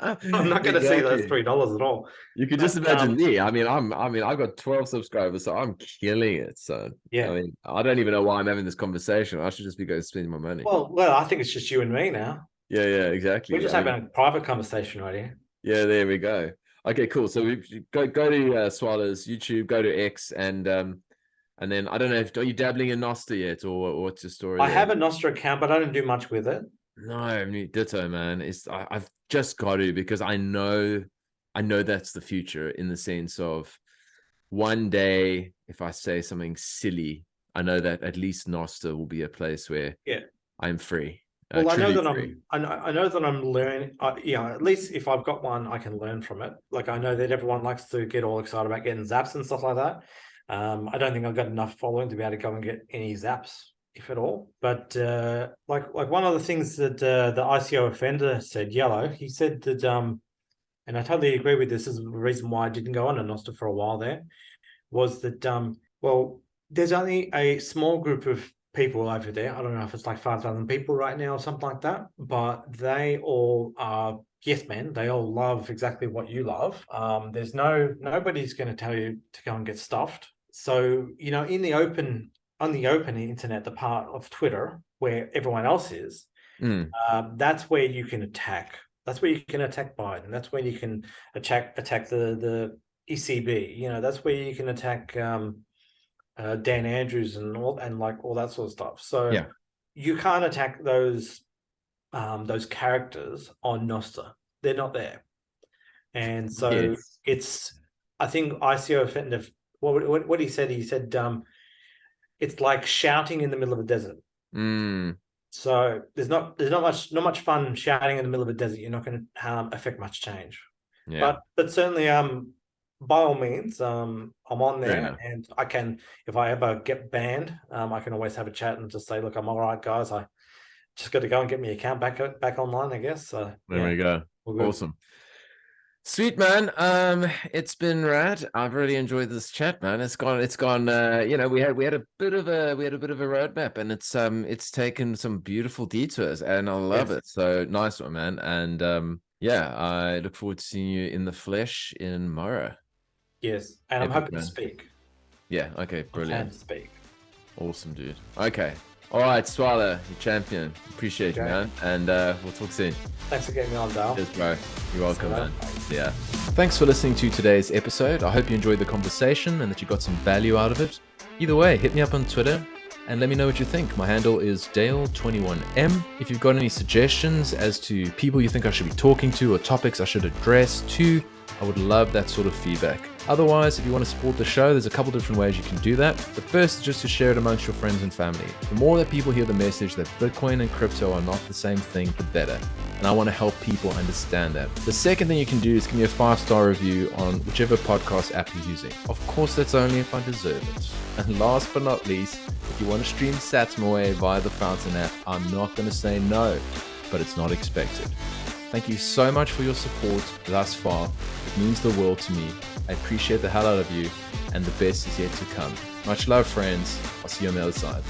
Speaker 4: I'm not going to see those
Speaker 1: Exactly.
Speaker 4: $3 at all.
Speaker 1: You could just
Speaker 4: But
Speaker 1: imagine me. I've got 12 subscribers, so I'm killing it. So I
Speaker 4: yeah.
Speaker 1: mean, I don't even know why I'm having this conversation. I should just be going spending my money.
Speaker 4: Well, I think it's just you and me now.
Speaker 1: Yeah,
Speaker 4: We're
Speaker 1: exactly.
Speaker 4: just
Speaker 1: I mean,
Speaker 4: having a private conversation right here.
Speaker 1: yeah, there we go. Okay, cool. So we go to Swaala's YouTube, go to X, and then I don't know if are you dabbling in NOSTR yet, or what's your story
Speaker 4: I
Speaker 1: there?
Speaker 4: have a Nostra account, but I don't do much with it.
Speaker 1: No, I mean, ditto, man. I've just got to because I know that's the future in the sense of one day if I say something silly, I know that at least NOSTR will be a place where
Speaker 4: Yeah.
Speaker 1: I'm free,
Speaker 4: Well, I know
Speaker 1: truly
Speaker 4: that
Speaker 1: free.
Speaker 4: I know that I'm learning. At least if I've got one, I can learn from it. Like I know that everyone likes to get all excited about getting zaps and stuff like that. I don't think I've got enough following to be able to go and get any zaps, if at all. But like one of the things that the ICO offender said, Yellow, he said that and I totally agree with this. This is the reason why I didn't go on a Nostr for a while there, was that well, there's only a small group of people over there. I don't know if it's like 5,000 people right now or something like that, but they all are yes men. They all love exactly what you love. There's nobody's going to tell you to go and get stuffed. So in the open on the open internet, the part of Twitter where everyone else is, that's where you can attack. That's where you can attack Biden. That's where you can attack the ECB. That's where you can attack Dan Andrews and all that sort of stuff. So
Speaker 1: Yeah.
Speaker 4: you can't attack those characters on Nostr. They're not there, and so
Speaker 1: Yes.
Speaker 4: it's. I think ICO offender. What he said. He said it's like shouting in the middle of a desert.
Speaker 1: Mm,
Speaker 4: So there's not much fun shouting in the middle of a desert. You're not going to affect much change.
Speaker 1: yeah.
Speaker 4: But certainly by all means I'm on
Speaker 1: Fair
Speaker 4: there,
Speaker 1: enough.
Speaker 4: and I can, if I ever get banned, I can always have a chat and just say, look, I'm all right, guys. I just got to go and get my account back online, I guess. So
Speaker 1: There
Speaker 4: yeah,
Speaker 1: we go.
Speaker 4: we're good.
Speaker 1: Awesome. Sweet, man. It's been rad. I've really enjoyed this chat, man. It's gone we had a bit of a roadmap, and it's taken some beautiful detours, and I love
Speaker 4: Yes.
Speaker 1: it. So nice one, man. And yeah, I look forward to seeing you in the flesh in Mara.
Speaker 4: Yes, and I'm
Speaker 1: Epic,
Speaker 4: hoping to
Speaker 1: man.
Speaker 4: speak.
Speaker 1: Yeah, okay,
Speaker 4: I plan
Speaker 1: brilliant.
Speaker 4: to speak.
Speaker 1: Awesome, dude. Okay. All right, Swaaalla, you champion. Appreciate you,
Speaker 4: Okay.
Speaker 1: man. And we'll talk soon.
Speaker 4: Thanks for getting me on, Dale.
Speaker 1: Cheers, bro. You're welcome, man. Yeah.
Speaker 3: Thanks for listening to today's episode. I hope you enjoyed the conversation and that you got some value out of it. Either way, hit me up on Twitter and let me know what you think. My handle is Dale21M. If you've got any suggestions as to people you think I should be talking to or topics I should address too, I would love that sort of feedback. Otherwise, if you want to support the show, there's a couple different ways you can do that. The first is just to share it amongst your friends and family. The more that people hear the message that Bitcoin and crypto are not the same thing, the better. And I want to help people understand that. The second thing you can do is give me a 5-star review on whichever podcast app you're using. Of course, that's only if I deserve it. And last but not least, if you want to stream sats my way via the Fountain app, I'm not going to say no, but it's not expected. Thank you so much for your support thus far. It means the world to me. I appreciate the hell out of you, and the best is yet to come. Much love, friends. I'll see you on the other side.